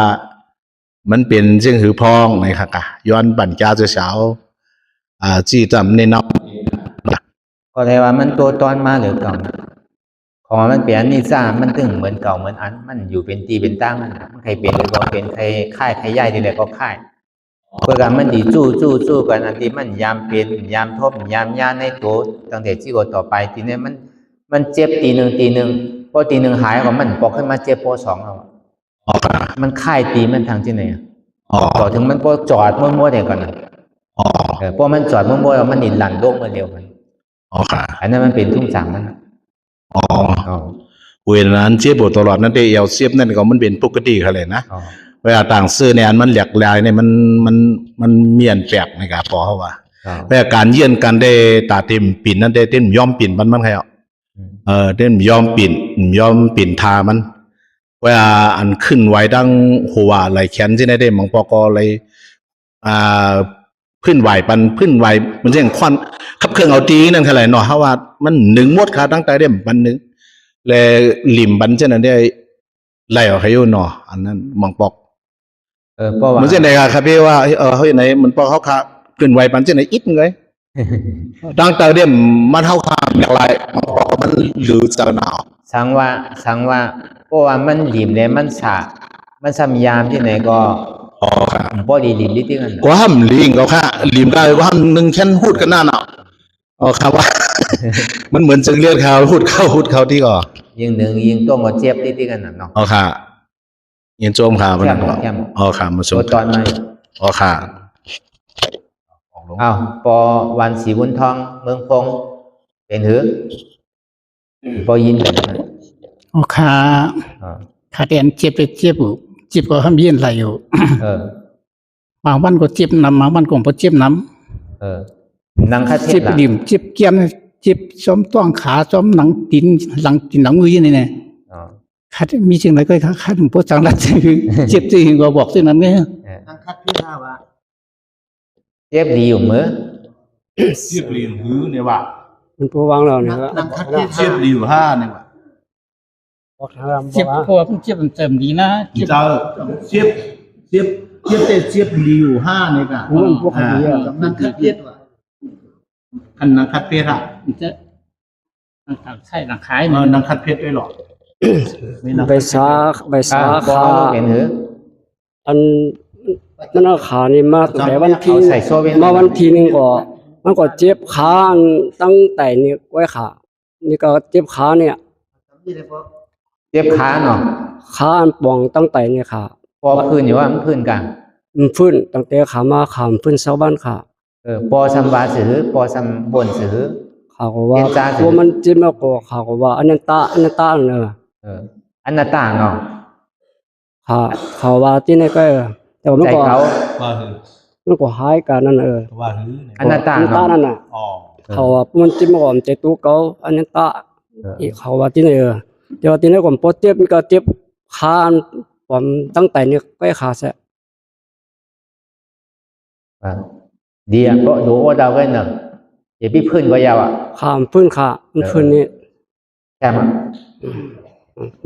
D: มันเป็นจึงหือพองในค่ะกะย้อนบั่นจ้าเช้าจี้จำในนอก
A: ก็เลยว่ามันตัวตอนมาหรือเก่าของมันเปลี่ยนนิสัยมันตึงเหมือนเก่าเหมือนอันมันอยู่เป็นตีเป็นตั้งมันใครเป็นหรือก็เป็นใครค่ายใครย่ายทีไรก็ค่ายเพื่อการมันดีจู้กันอันที่มันยามเป็นยามทบยามย่าในตัวตั้งแต่ที่ต่อไปทีนี้มันเจ็บตีหนึ่งพอตีหนึ่งหายก็มันปอกขึ้นมาเจ็บพอ2แล้วมันค่ายตีมันทางที่ไหนต่อถึงมันพอจอดมั่วๆเดียวกันพอมันจอดมั่วๆแล้วมันหนีหลั่นโลกมาเร็วมันอันนั้นมันเป็นทุ่งสางมัน
D: เวลานั้นเจ็บตลอดนั่นเดียวเสียบนั่นก็มันเป็นปกติเขาเลยนะเวลาต่างซื้อเนี่ยมันหลากหลายเนี่ยมันเมียนแปลกนะครับพอเขาว่าเวลาการเยี่ยนกันได้ตาเต็มปิ่นนั่นได้เต็มยอมปิ่นมันใครเต็มยอมปิ่นทามันเวลาอันขึ้นไว้ดังหัวไหลแขนที่ได้มังปอกอะไรพื้นไหวมันเช่นควันขับเครื่องเอาตีนั่นคืออะไรเนาะเพราะว่ามัน1 มดขาตั้งแต่เด่มบันนึงเลยหลิมบันเช่นนั้นได้ไล่ออกให้อยู่เนาะอันนั้นมังปอก
A: เพราะว่า
D: มันเช่นไหนครับพี่ว่าเฮ้ยไหนมันปอกเขาขาขึ้นไหวปันเช่นไหนอิดเลยตั้งแต่เด่มมันเท่าขาอย่างไรมันหรือจะหนาว
A: สังว่าเพราะว่ามันหลิมเลยมันซ้ำยามที่ไหนก็บ่ดีลิมที่นั่น
D: ก็ห้ามลิงก็ค่ะลิมได้ก็ห้าม1ชั้นพูดกันหน้าหนาวครับว่ามันเหมือนจึงเลือดเขาพูดเข้าที่ก่อ
A: ยิงต้องก็เจ็บที่กันเนาะ
D: ค่ะยิงโจมค่ะมันค่ะมาส่ง
A: ตอนมา
D: ค่ะ
A: ปอวันศรีบุญทองเมืองพงเป็นหือปอยินกัน
L: ขาแดนเจ็บก็ห้ามเย็นไหลอยู่บางวันก็เจ็บน้ำบางวันก็บ่เจ็บน้ำ
A: นังคัด
L: เจ็บดิ่มเจ็บเกียมเจ็บซ้อมต้วงขาซ้อมหนังตีนหลังมือนี่แน่คัดมีสิ่งไหนก็คัดถึงพวกสังรัดเจ็บจริงก็บอกสิ่งนั้นไง
A: นังคัดที่ท่าว่าเจ็บดีอยู่มื้อ
D: เจ็บดีหือเนี่ยว่า
E: มันพอวางแล้วเนี่ย
D: นังคัดที่เจ็บดีอยู่5เนี่ยว่า
L: เจ็บพอมันเจ็บเต็มดีนะ
D: เจ็บแต่เจ็บดีอยู่5เนี่ยค่ะนังคัดเจ็บว่ะอันนังคัดเพชรอ่ะ
L: จะใช่หนังขาย
D: นังคัดเพชรด้วยหรอ
E: ใบซา
A: เป็นหือ
E: อัน
M: มันเอาขานี่มาตั้งแต่วันที่
A: เอาใส่โซ่ไว้
M: มาวันที่หนึงก็มันก็เจ็บขาตั้งแต่นี่ไว้ขานี่ก็เจ็บขาเนี่ย
A: เจ็บขาเนาะ
M: ขาอันป่องตั้งแต่เนี่ยค่ะ
A: พอพื้นอยู่ว่ามันพื้นกลาง
M: มันฟื้นตั้งแต่ขามาขามฟื้นเช้าบ้านค่ะ
A: ปอซัมบาสือปอซัมบนสือ
M: เขาก็ว่า
A: เจ็บจ้าสิ
M: ตัวมันเจ็บมากกว่าเขาก็ว่าอันนั้นตาเนอะ
A: อันนาตาเนาะ
M: ค่ะเขาว่าที่นี่ก็แต่ว่ามัน
A: ใจ
M: ก็
A: เขา
M: มันก็หายกันนั่น
A: อันนาตา
M: อันตา
A: เนาะ
M: นั่นน่ะเขาว่ามันเจ็บมากกว่ามันเจ็บตัวเขาอันนั้นตาอีกเขาว่าที่นี่แต่ว่าที่นี่ก็พอเจ็บมันก็เจ็บขาอันผมตั้งแต่นี่ก็ขาเสีย
A: ดีอ่ะก็ดูว่าดาวกันเนาะอย่าพี่พื้นก็ยาวอ่ะ
M: ขามันฟื้นขามันฟื้นนี่
A: ใช่ไหม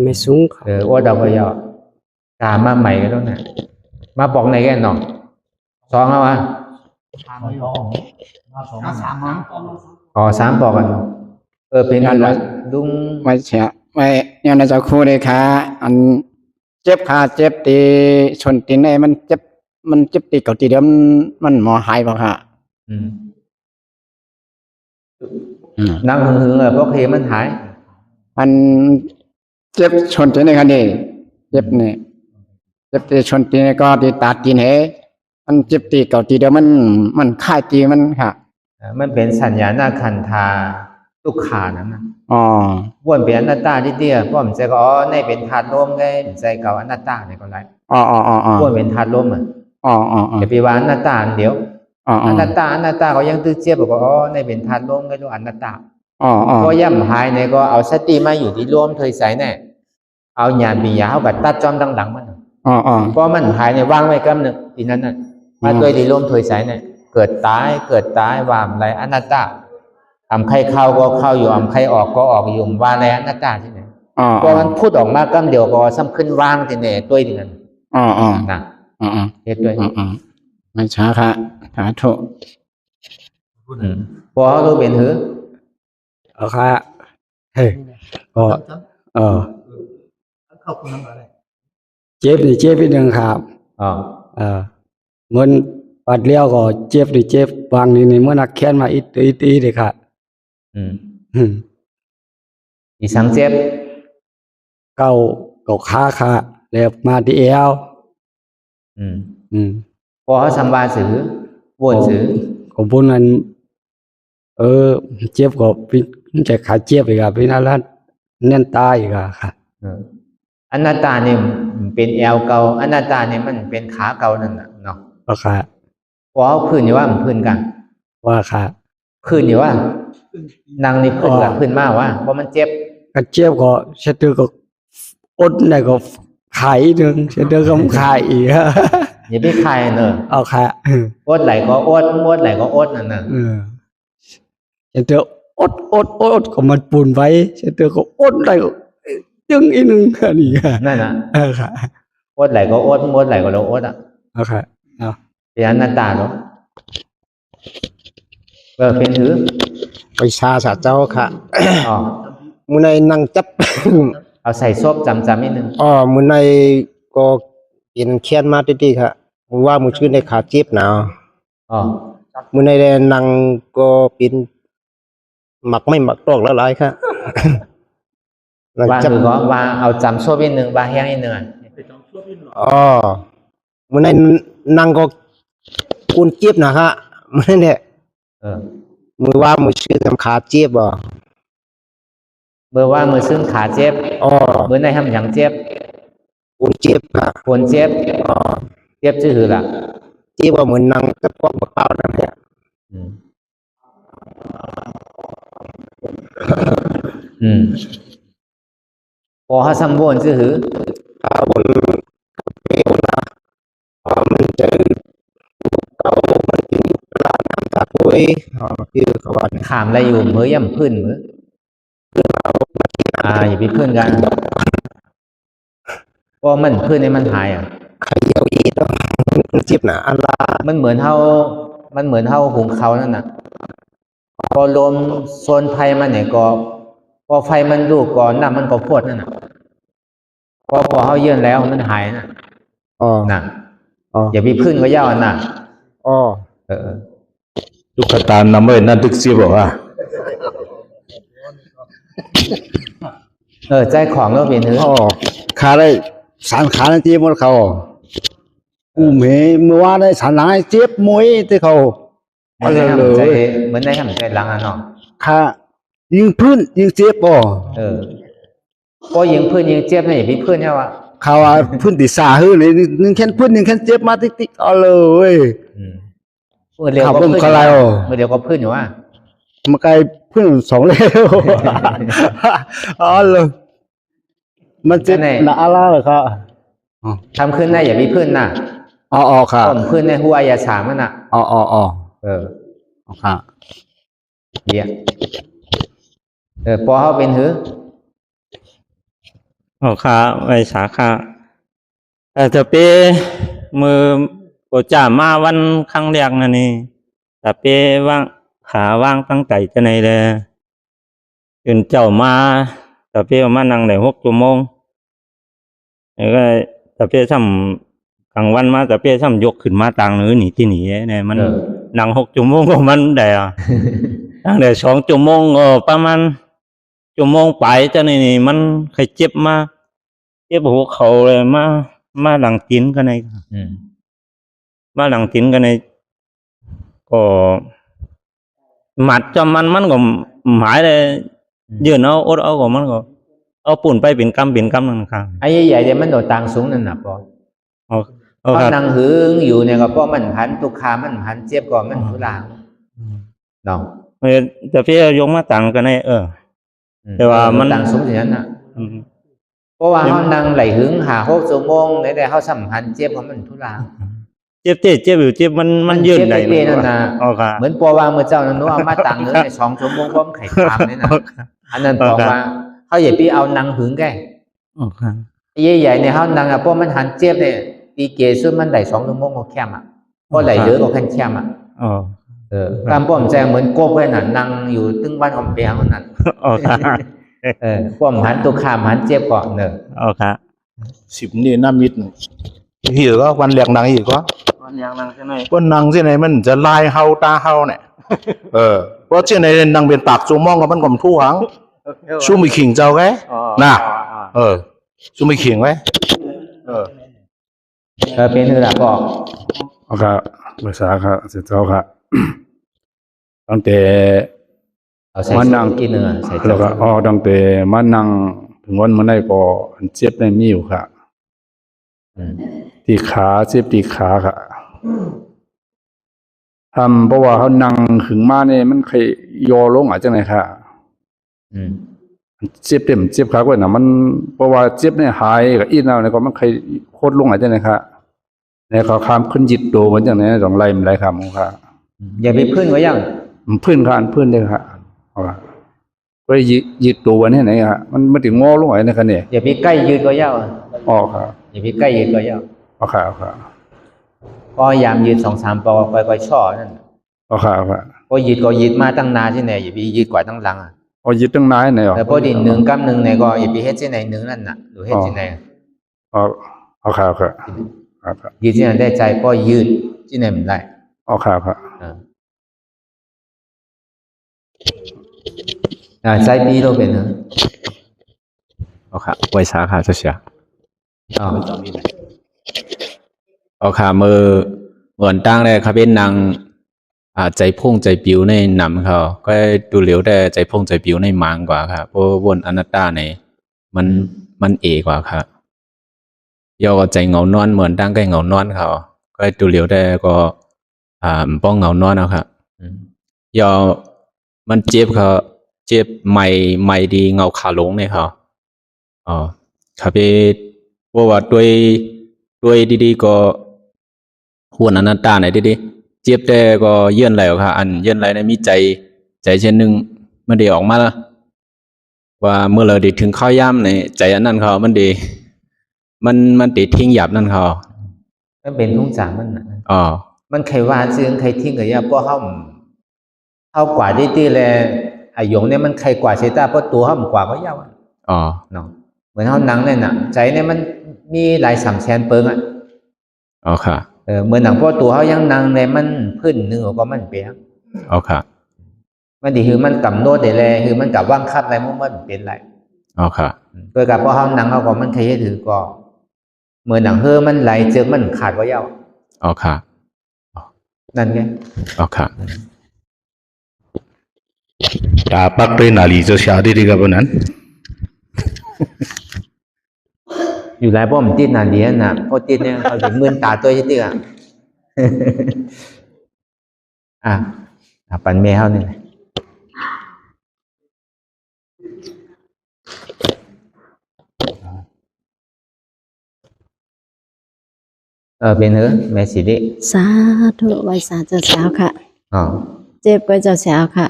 M: ไม่สูงค่ะ
A: ว่าดาวก็ยาวกามาใหม่กันแล้วนะมาบอกไหนกันเนาะสองแล้ววะอ๋อสามบอกกันเนาะเป็นอันละดุง
I: ไม่ใช่ไม่เนี่ยนะเจ้าครูเลยค่ะอันเจ็บขาเจ็บตีชนตีนไอ้มันเจ็บตีเก่าตีเดิมมันหมอหายบ่ค่ะ
A: นั่งหึงๆเพราะเคมันหาย
I: มันเจ็บชนตีนไอ้ค่ะนี่เจ็บนี่เจ็บตีชนตีนก็ตีตาตีนเหมันเจ็บตีเก่าตีเดิมมันค่ายตีมันค่ะ
A: มันเป็นสัญญาณคันธาทุกขานั้นนะ
I: อ๋อ
A: วนเป็นอนัตตาที่เดียวเพราะมันใจก็ในเป็นธาตุลมไงใจเก่าอนัตตาเนี่ยก็ไร
I: อ๋ออ๋ออ๋อ
A: วนเป็นธาตุลมอ่ะ
I: อ๋ออ๋อ
A: จะไปว่าอนัตตาเดี๋ยว
I: อ๋อ
A: อนัตตาก็ยังตื้อเจี๊ยบบอกว่าในเป็นธาตุลมก็ต้องอนัตตา
I: อ๋ออ๋อ
A: ก็ย่ำหายเนี่ยก็เอาสติมาอยู่ที่รวมเทยใส่แน่เอาญาณปัญญาเข้ากับตัดจอมดังหลังมัน
I: อ๋ออ๋อ
A: เพราะมันหายในว่างไว้กำหนึ่งทีนั้นน่ะมาด้วยที่รวมเทยใส่เนี่ยเกิดตายว่าอะไรอนัตตาทำใครเข้าก็เข้าอยู่ทำใครออกก็ออกอยู่ว่าอะไรอนัตตาที่ไหน
I: อ๋อ
A: พอมันพูดออกมากำเดียวก็ซ้ำขึ้นว่างที่ไหนด้วยที่นั้น
I: อ๋ออ๋อ
A: นะ
I: อ๋ออ๋อ
A: เฮ็ดด้วย
I: อ๋ออ๋อไม่ช้าค่ะสาธุ
A: พอเขารู้เป็นหือ
M: เอาค่ะเฮ้ยก็เจ็บนี่เจ็บอีกหนึ่งครับ
A: อ๋อ
M: เหมือนปัดเลี้ยวก็เจ็บนี่เจ็บบางนี่เมื่อนักแค้นมาอีตีเลยค่ะ
A: อีสังเจ็บ
M: เก้าขาค่ะแล้วมาที่เอว
A: พอเขาสัมบาสือวนสือ
M: ก็บุญนั้นเจ็บก็เป็นใจขาเจ็บอีกครับเป็นอะไรแน่นตายอีกค่ะ
A: อนัตตาเนี่ยเป็นแอวเก่าอนัตตาเนี่ยมันเป็นขาเก่านั่นน่ะเนาะ
M: ว่าค่ะ
A: พอเขาพื้นอยู่ว่ามันพื้นกัน
M: ว่าค่ะ
A: พื้นอยู่ว่านั่งนี่พื้นกับพื้นมากว่าเพราะมันเจ็บ
M: ก็เจ็บก็เช็ดตัวก็อดได้ก็ขายหนึ่งเช็ดตัวก็ขายอีก
A: อย่าไปคายเนอะ
M: เอาค่ะ
A: อดไหลก็อดไหลก็อดนั่นน่ะ
M: เช็ดตัวอดก็มันปูนไว้เช็ดตัวก็อดได้ก็ยังอีกหนึ่งอันนี้ค่ะ
A: นั่นน่ะ
M: ค่ะ
A: อดไหลก็อดไหลก็เราอดอ่ะ
M: เอาค่ะเอา
A: เป็นอนัตตาเนาะเป็นหือ
B: ไปชาสาเจ้าค่ะ
A: อ๋อ
B: มื้อในนั่งจับ
A: เอาใส่ซบจำนิดนึง
B: มื้อในก็กินเคียนมาติๆค่ะว่ามื้อชื่อในขาเจ็บหนาว
A: อ๋อ
B: มื้อในได้นั่งก็เป็นหมักไม่หมักตอกละลายค่ะ
A: ว่าคือก็ว่าเอาจำซบนิดนึงว่าแห้งนิดนึงอ่ะ
B: มื้อในนั่งก็กุนเจ็บนะฮะมื้อเนี่ยมือว่ามือชื่อทำขาเจ็บบ่
A: เบอร์ว่ามือซึ่งขาเจ็บมือในทำอย่างเจ็บ
B: กุนเจ็บค่ะ
A: ควรเจ็บเจ็บชื่อหือล่ะ
B: เจ็บว่าเหมือนนั่งกับกล้องเปล่านั่นแหละ
A: พอเขาซ้ำวนชื่อหือ
B: วนมันจะเก่ามันกินปลาน้ำตาปุ้ยคือเขาว่า
A: ขามอะไรอยู่มือย่ำพื้นมืออย่าไปพื้นกันเพราะมันพื้นในมันหายอ่ะ
B: ขยาวอีต้องเจ็บหนาอันละ
A: มันเหมือนเท่าหุงเขานั่นน่ะพอลมโซนไฟมันเนี่ยก็พอไฟมันลูกก่อนน้ำมันก็พวดนั่นน่ะพอเขาเยื่อนแล้วมันหายน่ะน่ะ อย่ามีพื้นก็ยาวน่ะ
B: อ๋อ
D: ทุกขตานำไว้นั่นทึกสิบอกว่า
A: ใจของเราเป็นหือ
B: อ๋อขาได้สารขานั่นเจ็บหมดเขากูเมื่อวานได้สารหลังเจ็บมวยที่เขา
A: เหมือนได้ทำใจเหมือนได้ทำใจหลังอ่ะเนาะ
B: ขายิงพื้นยิงเจ็บบ่
A: ก็ยิงพื้นยิงเจ็บเนี่ยอย่ามีพื้นใช่ปะ
B: เขาว่าพื้นติสาหื้อเลยนึงแค่พื้นนึงแค่เจ็บมาติ๊กๆเอาเลย
A: เมื่อเดียวก็พื้นเมื่อเดียวก็พื้นอยู่ว่า
B: มาไกลพื้น2เร็วอ๋อเลยมันเจ็บหนาอะไรเหรอครับ
A: ทำขึ้นได้อย่ามีพื้นน่ะ
B: อ๋อครับ
A: ผมพื้นในหัวอย่าฉางมันน่ะ
B: อ๋อครับ
A: เดี๋ยวพอเขาเป็นหือ
N: ค่ะไว้สาขาจะเปมือโอจ่ามาวันครั้งแรกนั่นนี่แต่เปว่างขาว่างตั้งใจจะไหนเลยจนเจ้ามาแต่เปมานั่งได้6 ชั่วโมงแล้วก็แต่เปทำกลางวันมาแต่เปทำยกขึ้นมาต่างหรือหนีที่หนีเนี่ยมันนั่ง6 ชั่วโมงของมันได้ตั้งแต่2 ชั่วโมงประมาณชั่วโมงไปจะนี่มันเคยเจ็บมาเจ็บหัวเข่าเลยมาหลังตีนกันในมาหลังตีนกันในก็หมัดจำมันก็หมายเลยยืนเอาอดเอาก็มันก็เอาปุ่นไปเป็นกำนั่นครับ
A: ไอ้ใหญ่ๆเดี๋ยวมันโดดต่างสูงนั่นน่ะปอเขานั่งหึงอยู่เนี่ยก็เพราะมันพันตุกขามันพันเจ็บก่อนมันทุลางเนาะ
N: แต่พี่ยกมาต่างกันในแต่ว่ามัน
A: ต่างสูงอย่างนั้นน่ะเพราะว่าเขานั่งไหลหึงหา6 ชั่วโมงในแต่เขาสัมพันธ์เจ็บเพราะมันทุลาง
N: เจ็บอยู่เจ็บมันยืนได้
A: นั่นน่ะเหมือนปอว่าเมื่อเจ้านั้นเอามาต่างเนื้อใน2 ชั่วโมงพร้อมไข่คามนี่นะอันนั้นบอกว่าเขาอย่าพี่เอานั่งหึงแกใหญ่ๆเนี่ยเขานั่งอ่ะเพราะมันหันเจ็บเนี่ยตีเกสุดมันได้2 ชั่วโมงก็แคมอ่ะเพราะไหลเยอะก็แคมอ่ะการป้อมใจเหมือนโกบไว้น่ะนั่งอยู่ตึ้งบ้านอมเปียงนั่นป้อมหันตัวขามหันเจ็บก่อนเนอะ
D: 10นี่น้ามิดหิวก็วันแรกนั่งอีกก็
N: วันแรกนั่งใช่ไหม
D: วันนั่งที่ไหนมันจะลายเฮาตาเฮาเนี่ยเพราะที่ไหนนั่งเป็นปากซูมองกับมันก็ทู่หังสู้ไม่ขิงเจ้าไงน่ะสู้ไม่ขิงไว้
A: เป็นหรือเปล่าก็
D: ครับภาษาครับเสร็จแล้วครับตั้งแต่มานั่งแล้วก็ตั้งแต่มานั่งถึงวันเมื่อไหร่ก็เจ็บในนิ้วค่ะที่ขาเจ็บที่ขาค่ะทำเพราะว่าเขานั่งขึงมาเนี่ยมันเคยยอลงอาจจะไหนค่ะเจ็บเต็มเจ็บขาก็น่ะมันเพราะว่าเจ็บเนี่ยหายกับอีนั่นเนี่ยก็มันเคยโคตรลงอาจจะไหนค่ะในเขาคามขึ้นจิตโตมันอย่างนี้ต้องไล่มันไล่คำค่ะ
A: อย่าไปพื้นไว้ยัง
D: พื้นค่ะพื้นเลยค่ะก็ยืดตัวนี่ไหนฮะมันถึงงอลงไอ้นี่ค่ะเนี่ย
A: อย่าไปใกล้ยืดก็ยาว
D: ค่ะ
A: อย่าไปใกล้ยืดก็ยาว
D: ค่ะ
A: ก็ยามยืด2-3 ปอค่อยๆช่อนั่น
D: ค่ะ
A: ก็ยืดมาตั้งนานที่ไหนอย่าไปยืดกว่าตั้งหลัง
D: ยืดตั้งนานไหน
A: แต่พอดิน1 กำ 1เนี่ยก็อย่าไปเฮ็ดที่ไหน1นั่นน่ะหรือเฮ็ดที่ไหน
D: ค่ะ
A: ยืดที่ไหนได้ใจก็ยืดที่ไหนมันได้
D: ค่ะ
A: ใจปีเราเป็นนะ
J: ค่ะไว้สาขาเสียค่ะมือเหมือนตั้งเลยครับเป็นนางใจพุ่งใจปิวในหนำเขาก็ดูเหลียวแต่ใจพุ่งใจปิวในมังกว่าครับเพราะวนอนัตตาในมันเอกว่าครับยอก็ใจเงานอนเหมือนตั้งใกล้เงานอนเขาก็ดูเหลียวแต่ก็ป้องเงานอนนะครับยอมันเจ็บเขาเจ็บใหม่ดีเงาขาหลงเนี่ยเขาครับเพราะว่าด้วยดีๆก็หัวอนัตตาไหนดีๆเจ็บแต่ก็เยื่อนไหลค่ะอันเยื่อนไหลในมีใจเช่นหนึ่งมันดีออกมาแล้วว่าเมื่อเราดีถึงข้อย่ำในใจอันนั้นเขามันดีมันติดทิ้งหยาบนั่นเขา
A: มันเป็นทุ่งจางมันมันใครวานซึ่งใครทิ้งกับยาเพราะเขากว่าดีๆเลยไอ้หยงเนี่ยมันใครกว่าเชต้าเพราะตัวเขากว่าก็ยาวเนาะเหมือนเขาหนังเนี่ยน่ะใจเนี่ยมันมีหลาย300,000 เปิง
J: ค่ะ
A: เมื่อหนังพอตัวเขายังนั่งในมันพื้นนึงก็มันเปียก
J: เอาค่ะ
A: มันดีคือมันกำโน้ตได้เลยคือมันกับว่างคับอะไรมันเป็นไร
J: เอาค่ะ
A: โดยกับพอเขาหนังเขาก็มันเคยถือก็เมื่อหนังเฮอมันไหลเจอมันขาดว่าเย้า
J: เอาค่ะ
A: นั่นไง
J: เอาค่ะ
O: Tapak pe nali jo shadi ri ga banan
A: อยู่หลายป้อมติดนานดีนะพอติดเนี่ยเขาถึงมื่นตาตัวที่ติดปันเมย์เขาเนี่ยเป็นเหรอแม่สิดิ
P: สาธุไว้สาเจ้าสาวค่ะ
A: อ๋อ
P: เจ็บก็เจ้าสาวค่ะ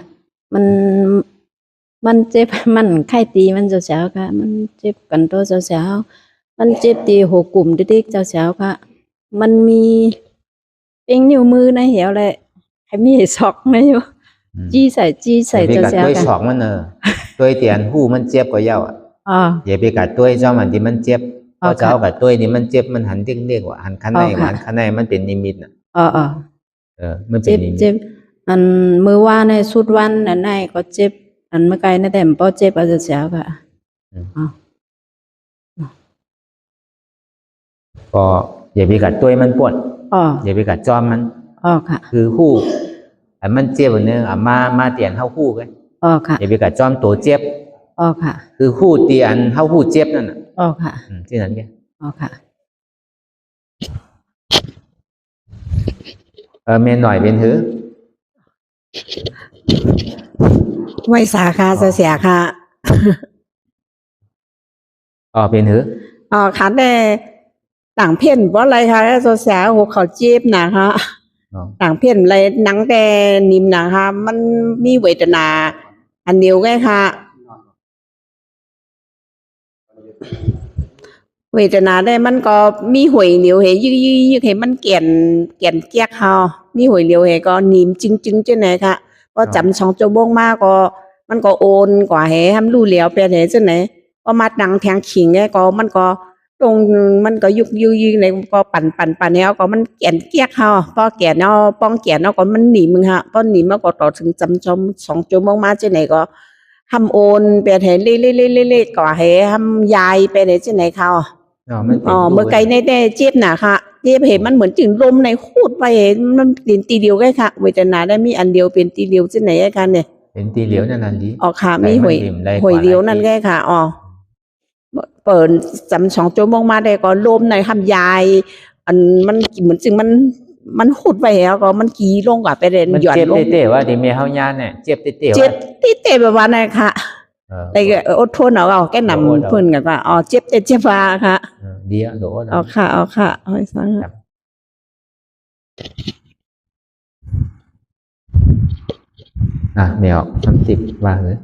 P: มันเจ็บมันไข้ตีมันเจ้าสาวค่ะ มันเจ็บกันตัวเจ้าสาวมันเจ็บตีหัวกลุ่มดิ๊กเจ้าสาวค่ะ มันมีเป็นนิ้วมือในเหี่ยวเลยให้มีศอกนะอยู่จี้ใส่เจ้าสาว
A: ด้วย
P: ค่ะ
A: ศอกมันด้วยเตียนหูมันเจ็บก็เย้าอย่าไปกัดด้วยเจ้ามันที่มันเจ็บพอเจ้ากัดด้วยนี่มันเจ็บมันหันเด้งๆว่าหันข้างในหันข้างในมันเป็นนิมิตน่ะมันเป็นนิมิต
P: เจ็บอันมือว่าในสุดวันอันไหนก็เจ็บอันเมื่อไกลนั่นแต่พอเจ็บเอาเจ้าสาวค่ะ
A: ก็อย่าไปกัดตัวมันปวดอย่าไปกัดจอมมัน
P: ค่ะ
A: คือหู้อันมันเจ็บอันนึงมาเตียนเข้าหู้กัน
P: ค่ะ
A: อย่าไปกัดจอมตัวเจ็บ
P: ค่ะ
A: คือหู้เตียนเข้าหู้เจ็บนั่นน่ะ
P: ค่ะ
A: ที่นั้นแก
P: ค่ะ
A: เมนหน่อยเป็นถือ
P: ไว้สาขาเสียค่ะ
A: เป็นถือ
P: ค่ะแต่ต่างเพี้ยนเพราะอะไรคะโซเชียลหัวเขาเจ็บนะคะต่างเพี้ยนอะไรหนังแต่นิ่มนะคะมันมีเวทนาอันเดียวไงค่ะเวทนาได้มันก็มีหวยเหลียวเหยืดให้มันเกี่ยนเกียกเขามีหวยเหลียวเหก็นิ่มจริงๆเจ้าไหนค่ะก็จำ2 ชั่วโมงมากก็มันก็โอนกว่าให้ทำรู้เหลียวไปไหนเจ้าไหนก็มัดหนังแทงขิงไงก็มันก็ตรงมันก็ยุกในก็ปั่นแล้วก็มันเกียกเขาพอแก่เนาะป้องแก่เนาะก็มันหนีมึงฮะพอหนีมาก็ต่อถึงจำ2 ชั่วโมงมาเจ้าไหนก็ทำโอนไปไหนเล่ก็ให้ทำยายไปไหนเจ้าไหนเขาเมื่อไกลในแต่เจ็บหนาค่ะเจ็บเห็นมันเหมือนจึงลมในคูดไปมันเป็นตีเดียวกันค่ะเวทนาได้มีอันเดียวเป็นตีเดียวเจ้าไหนกันเนี่ย
A: เป็นตีเหลียวนั่นดี
P: ค่ะมีหวยเดียวนั่นแค่ค่ะเปิดจำ2 ชั่วโมงมาได้ก็ลมในทำยายอันมันเหมือนจึงมันขุดไปแล้วก็มันกีลงกว่าไปเรนหย่อนลง
A: เจ็บเตะว่าดีเมียเฮาญาเนี่ยเจ็บเตะ
P: เจ็บเตะแบบว่านั่นค่ะแต่อดทนเอาแกนำเพิ่นกันว่าเจ็บว่าค่ะ
A: ดีโดด
P: ค่ะเอาให้ฟัง
A: เมียวทำ10ว่าเลย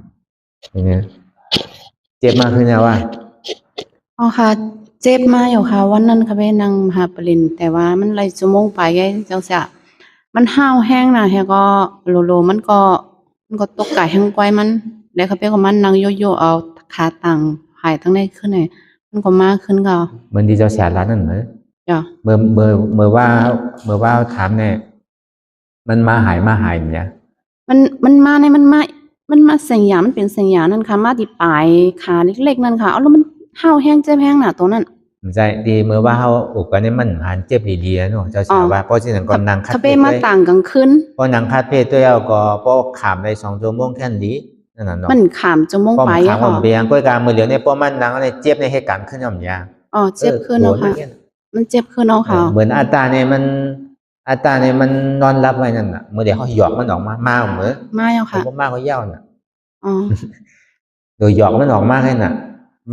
A: อย่างเงี้ยเจ็บมากขึ้นแล้วว่า
P: ค่ะเจ็บมาอยู่ค่ะวันนั้นค่ะไปนั่งมหาปริญญาแต่ว่ามันหลายชั่วโมงไปไงเจ้าเสียมันห้าวแห้งนะแฮก็โลมันก็ตกกายแห้งกวยมันแล้วค่ะไปก็มันนั่งโยเอาขาตั้งหายทั้งในขึ้นไหนมันก็มากขึ้นก็
A: เหมือนที่เจ้าเสียร้านนั่นเหรอ
P: จ้ะ
A: เมื่อว่าถามเนี่ยมันมาหายเนี่ย
P: มันมาในมันมาสัญญามันเป็นสัญญานั่นค่ะมาที่ปลายขาเล็กๆนั่นค่ะเอาแล้วมันห้าวแห้งเจ็บแห้งน่ะตัวนั้น
A: ใช่ดีเมื่อว่าเฮาอกกันนี่มันหันเจ็บดีๆเนาะเจ้าสาวว่าเพราะฉะนั้นก็นั่งคัด
P: เพศมาต่างกลางคืน
A: พอนั่งคัดเพศตัวเอาก็พอขามได้2 ชั่วโมงแค่นี้นั่นน่ะเนาะ
P: มันขามชั่วโมงไป
A: อ่ะค่ะเบียงก้อยกลางมื้อเดียวเนี่ยพอมันนั่งอะไรเจ็บในเหตุการณ์ขึ้นย่อมยา
P: เจ็บขึ้นเนาะค่ะมันเจ็บขึ้นเนาะค่ะ
A: เหมือนอัตตาเนี่ยมันนอนรับไว้นั่นน่ะมื้อเดียวเขาหยอกมันออกมาเหมือน
P: มาเอาค่ะ
A: บ่มาเขาเย้าน่ะโดยหยอกมันออกมาให้น่ะ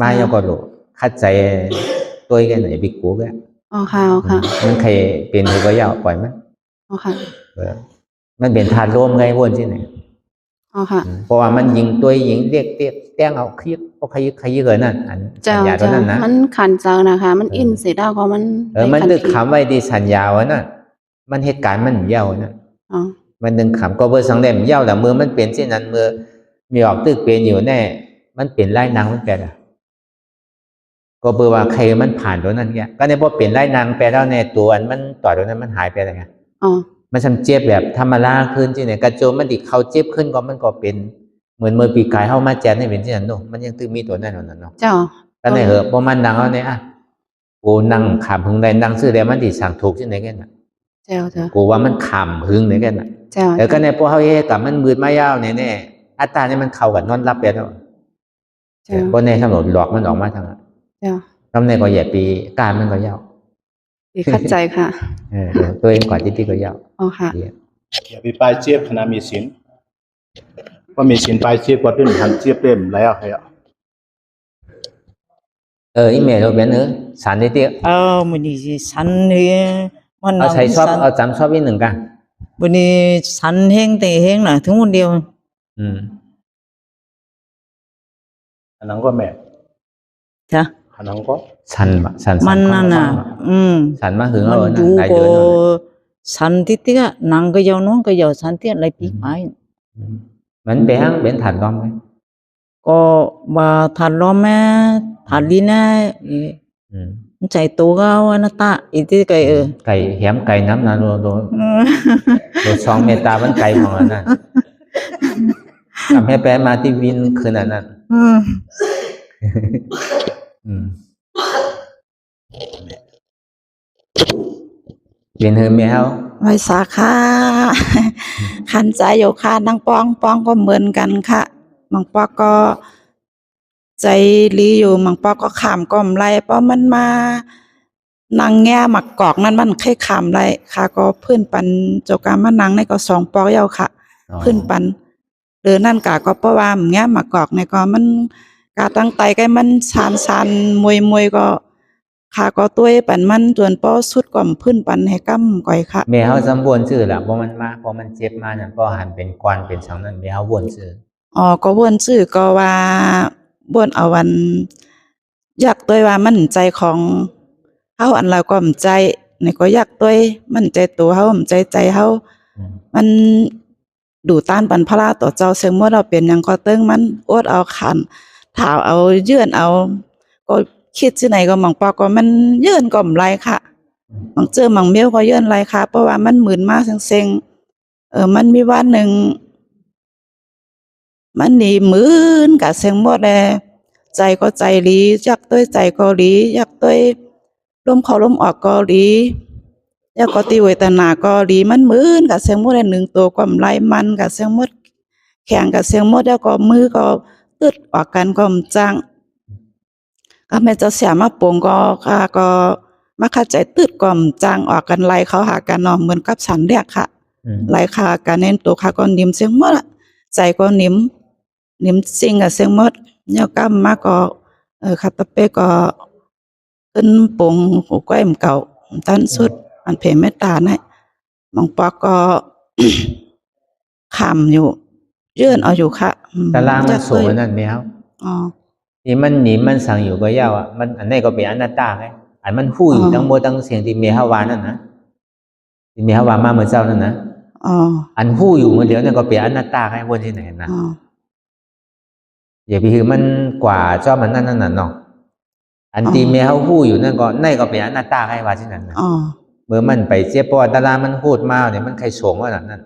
A: มาเย้าก็โลคัดใจตัวแกไหนบิ๊กกูแก
P: ค่ะ
A: มันใครเป็นก็เย้าปล่อยมัน
P: ค่ะ
A: มันเป็นธาตุลมไงวนที่ไหน
P: ค่ะ
A: เพราะว่ามันยิงตัวยิงเรียกแต้งเอาคลิปเอาใครเกินนั่นอันสัญญาตัวนั้นนะ
P: มันขันเจ้านะคะมันอินเสียดาวก็
A: มันดึกคำไว้ดีสัญญาวะน่ะมันเหตุการณ์มันเย้าน่ะมันดึงคำก็เบอร์สังเดมเย้าแต่มือมันเปลี่ยนเช่นนั้นมือมีออกตึกเปลี่ยนอยู่แน่มันเปลี่ยนไล่นางมันแปล ก็เบอร์ว่าใครมันผ่านตัวนั้นเนี่ยก็ในพอเปลี่ยนไล่นางไปแล้วในตัวอันมันต่อตัวนั้นมันหายไปอะไรเงี้ย
P: อ๋อ
A: มันทำเจ็บแบบธรรมดาขึ้นที่ไหนกระโจมมันดิเขาเจ็บขึ้นก็มันก็เป็นเหมือนเมื่อปีกายเข้ามาแจนให้เป็นที่นั่นเนาะมันยังตื้อมีตัวนั้นเนาะ
P: เจ้า
A: ก็ในเหอะพอมันดังเอาเนี่ยอ่ะกูนั่งขามหึงได้นั่งซื้อได้มันดิสั่งถูกที่ไหนกันน่ะ
P: เจ้าเจ้า
A: กูว่ามันขามหึงไหนกันน่ะ
P: เจ้า
A: แล้วก็ในพวกเขากับมันมืดมายาวแน่ๆอัตราเนี่ยมันเข้ากับนอนรับไปแล้วเพราะในถนนหลอกมันออกมาทาง
P: เจ้า
A: ทำในก็อย่าปีการมันก็ยาว
P: เข้าใจค่ะ
A: ตัวเองกว่าที่ก็ยาว
P: อ๋อค่ะ
O: อย่าไปปลายเจี๊ยบขณะมีศีลเพราะมีศีลปลายเจี๊ยบก็ขึ้นหันเจี๊ยบเล่มแล้วให้
A: อีเมลเราเป็นสันนิษฐาน
Q: มันนี่สันเนี่ยมัน
A: เอาใช้ชอบเอาจำชอบอีกหนึ่งกัน
Q: วันนี้สันแห้งแต่แห้งน่ะทั้งคนเดียว
O: อันนั้นก็แม่
Q: จ้ะ
O: อันนั้นก็
A: สัน
Q: มันนั่นน่ะ
A: สันมาถึงเอา
Q: ดูก็สันที่ที่นางก็ยาวน้องก็ยาวสันที่อะไรปีไม้
A: มันเป็นฐานล้อมไหม
Q: ก็ว่าฐานล้อมแม่ฐานลีน่าใจตัวก็ว่านาตาอีที่ไก่
A: ไก่แหมไก่น้ำนาโดสองเมตามันไก่ของอันนั้นทำให้แปลมาที่วินคืนนั้นเรียนเฮอแมว
P: ไว้สาขาขันใจอยู่ค่ะนางปองก็เหมือนกันค่ะบางปอก็ใจลีอยู่บางปอก็ขามก้มไรเพราะมันมานางแง่หมักกอกนั้นมันแค่ขามไรค่ะก็เพื่อนปันเจ้ากามานางในก็2 ปอกยาวค่ะเพื่อนปันหรือนั่นกะก็เพราะว่าแง่หมักกอกในก็มันกาตั้งไตใกล้มันชันมวยก็ค่ะก็ตัวปันมันจวนป้อสุดก่อมพื้นปันให้กำก่อยค่ะ
A: แม่เฮาสำบวนชื่อล่ะบ่มันมาพอมันเจ็บมานั่นก็หันเป็นกวนเป็นสังนั้นแม่เฮาวนชื่อ
P: ก็วนชื่อก็ว่าวนเอาวันอยากตัวว่ามันใจของเฮาอันเราก็มั่นใจนี่ก็อยากตัวมันใจตัวเฮามั่นใจเฮามันดูต้านปันพระต่อเจ้าเสียงมดเราเป็นหยังก็เติ้งมันอดเอาขันถาวเอายื่นเอาก็คิดที่ไหนก็หมังปอก็มันยื่นก็มไรค่ะบางเจอหมังเมียวก็ยื่นไรค่ะเพราะว่ามันหมื่นมาเซ็งมันมีวันหนึ่งมันหนีหมื่นกับเสียงหมดแลใจก็ใจลีอยากตัวใจก็ลีอยากตัวลมเข้าลมออกก็ลีอยากก็ตีเวทนาก็ลีมันหมื่นกับเสียงหมดหนึ่งตัวก็มไรมันกับเสียงหมดแข่งกับเสียงหมดแล้วก็มือก็ตึดออกกันก็จังก็แม่เจ้าเสียมาปงก็ค่ะก็มาเข้าใจตึดก่อมจางออกกันไล่เขาหากันเนาะเหมือนกับฉันเรียกค่ะไล่ค่ะกันเน้นตัวค่ะก็นิ่มเสียงหมดใจก็นิ่มจริงกับเสียงหมดเนี่ยกำมาก็คาตะเปก็ขึ้นปงหัวก้อยมเก่าตันสุดอันเพเมตตาเนี่ยมองปอก็ ขำอยู่ยื่นเอาอยู่ค่ะ
A: ตารางมันสูงนั่นแมวนี่มันสั่งอยู่ก็ยาวอ่ะมันอันนี้ก็เป็นอนัตตาไงอันมันหู้อยู่ทั้งหมดทั้งเสียงที่เมียฮาวานั่นนะที่เมียฮาวามาเหมือนเจ้านั่นนะอันหู้อยู่เมื่อเดียวนั่นก็เป็นอนัตตาไงวนที่ไหนนะอย่าไปคือมันกว่าเจ้ามันนั่นน่ะเนาะอันที่เมียเขาหู้อยู่นั่นก็เป็นอนัตตาไงว่าที่นั่นนะเมื่อมันไปเจ็บปวดตารางมันพูดมาเนี่ยมันใครโฉงว่านั่น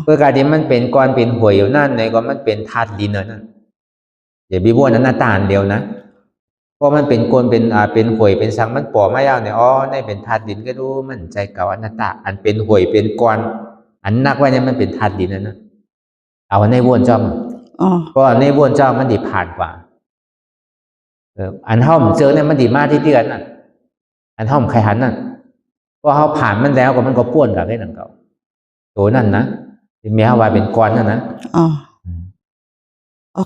A: เพื่อการที่มันเป็นก้อนเป็นหวยอยู่นั่นในก็มันเป็นธาตุดินนั่นอย่าไปว่านั้นหน้าตาเดียวนะเพราะมันเป็นก้นเป็นหวยเป็นสังมันปอไม่ยาวเนี่ยในเป็นธาตุดินก็ดูมันใจเก่าอนัตตาอันเป็นหวยเป็นก้อนอันนักไว้เนี่ยมันเป็นธาตุดินนั่นนะเอาในวนจอมเพราะในวนจอมมันดีผ่านกว่าอันห้อมเจอเนี่ยมันดีมากที่เดือนน่ะอันห้อมใครหันน่ะเพราะเขาผ่านมันแล้วก็มันก็ป้วนกับไอ้หนังเก่าตัวนั่นนะที่มีฮาวาเป็นก้อนนั่นนะ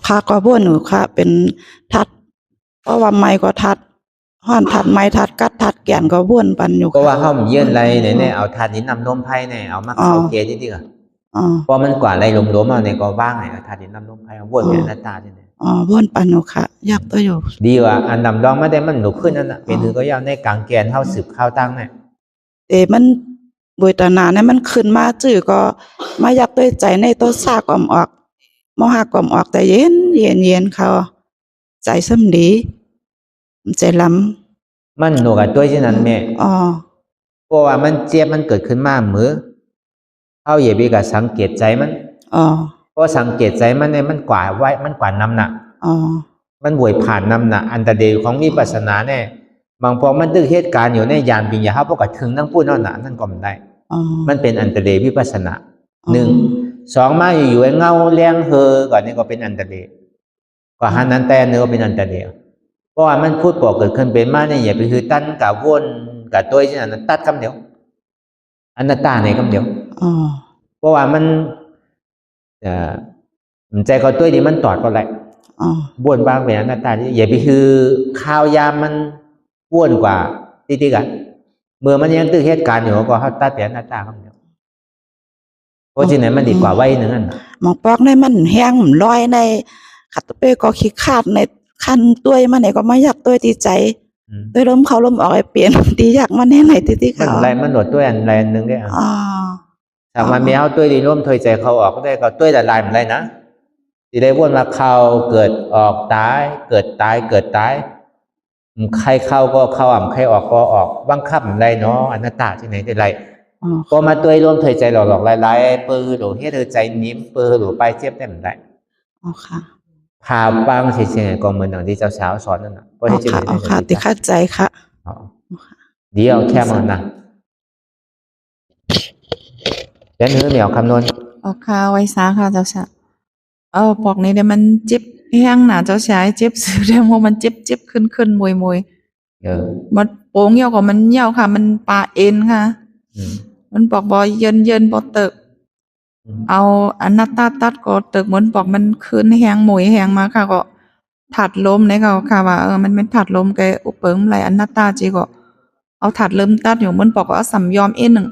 P: ค่ะก็บ้วนหนูค่ะเป็นทัดเพราะว่าไม้ก็ทัดห้อนทัดไม้ทัดกัดทัดแก่นก็บ้วนปันอยู่
A: ก็ว่าเขาเยื่นไรเนี่ยเอาทัดนี้นำนมไผ่เนี่ยเอามาเข้าเกจริงๆเพราะมันกว่าไรล้มๆเอาเนี่ยก็บ้างไงเอาทัดนี้นำนมไผ่บ้วนเป็นหน้าตาที่เนี่ย
P: บ้วนปันอยู่ค่ะยากตัวอยู่
A: ดีว่าอันดำดองไม่ได้มันหนุกขึ้นนั่นแหละเป็นถือก็ยาวในกลางแกนเท่าสืบเข้าตั้งเนี่ย
P: มันบุยตนาเนี่ยมันขึ้นมาจื้อก็มาอยากตัวใจในตัวซากอมออกมหากอมออกแต่เย็นเขาใจซ้ำดี
Q: ใจลำ
A: มันหนูกับตัวที่นั้นแม่
Q: อ๋อ
A: เพราะว่ามันเจ็บมันเกิดขึ้นมามือเฮาอย่าไปก็สังเกตใจมัน
Q: อ๋อ
A: เพราะสังเกตใจมันเนี่ยมันกว่าไว้มันกว่าน้ำหนัก
Q: อ๋อ
A: มันบวยผ่านน้ำหนักอันตรเดของวิปัสสนาเนี่ยบางพอมันตึกเหตุการณ์อยู่ในยานปิญญาเฮาบ่ก็ถึงนั่งพูดนั่นน่ะนั่นก็มันได้
Q: อ๋อ
A: มันเป็นอันตรเดวิปัสสนาหนึ่งสองมาอยู่ๆไอ้เงาแรงเฮอก่อนนี่ก็เป็นอันตรเดก็หันนั้นแต่เนื้อก็เป็นอันตรเดเพราะว่ามันพูดปอกเกิดขึ้นเป็นมาเนี่ยอย่าไปคือตั้นกับวนกับตัวที่นั้นตัดคำเดียวอนัตตาในคำเดียว
Q: อ๋อ
A: เพราะว่ามันใจก็ตัวนี้มันตอดก็ไร
Q: อ๋อ
A: บ้วนบางเป็นอนัตตาอย่าไปคือข้าวยามมันบ้วนกว่าติ๊กๆกันเมื่อมันยังตึกเหตุการณ์อยู่ก็เขาตัดเป็นอนัตตาคำเดียวเพราะฉะนั้นมันดีกว่าไว้หนึ่งอัน
Q: หมองปอกในมันแห้งมันลอยในขัดตัวเป้ก็ขี้ขาดในคันตัวมันไหนก็ไม่อยากตัวตีใจตัวลมเขาลมออกไอเปลี่ยนตีอยากมันแน่ไหนตีเขา
A: มันไรมันหนวดตัวอันไรอันหนึ่งได้
Q: อ๋อ
A: ถ้ามันมีเอาตัวดีร่วมถอยใจเขาออกก็ได้ก็ตัวละลายมันไรนะที่ได้วนมาเข้าเกิดออกตายเกิดตายเกิดตายใครเข้าก็เข้าใครออกก็ออกบังคับมันไรเนาะอนัตตาที่ไหนได้ไรก็มาตัวร่วมถอยใจหลอกๆลายๆปื้อหรือเฮ็ดเธอใจนิ่มปื้อหรือไปเจ็บได้มันได้
Q: อ๋อค่ะ
A: พาบ้างเฉยๆก็เหมือนอย่างที่เจ้าสาวสอนนั่นนะเพราะที่จริง
Q: อ๋อค่ะติเข้าใจค่ะ
A: เดี๋ยวแค่มันนะเดี๋ยวนื้อเหนียวคำนวณ
Q: อ๋อค่ะไว้ซาค่ะเจ้าชายปอกนี้เดี๋ยวมันเจ็บแห้งหนาเจ้าชายเจ็บสื่อเรื่องว่ามันเจ็บขึ้นมวยมันโป่งเหี่ยวก็มันเหี่ยวค่ะ มันปลาเอ็นค่ะมันบอกบอยเยินบอเติกเอาอนัตตาตัดก็เติกเหมือนบอกมันขึ้นแห้งมวยแห้งมาค่ะก็ถัดลมในเขาค่ะว่ามันเป็นถัดลมแกอุปเปิงไรอนัตตาจีก็เอาถัดลมตัดอยู่เหมือนบอกก็เอาสัมยอมเอ็นหนึ่ง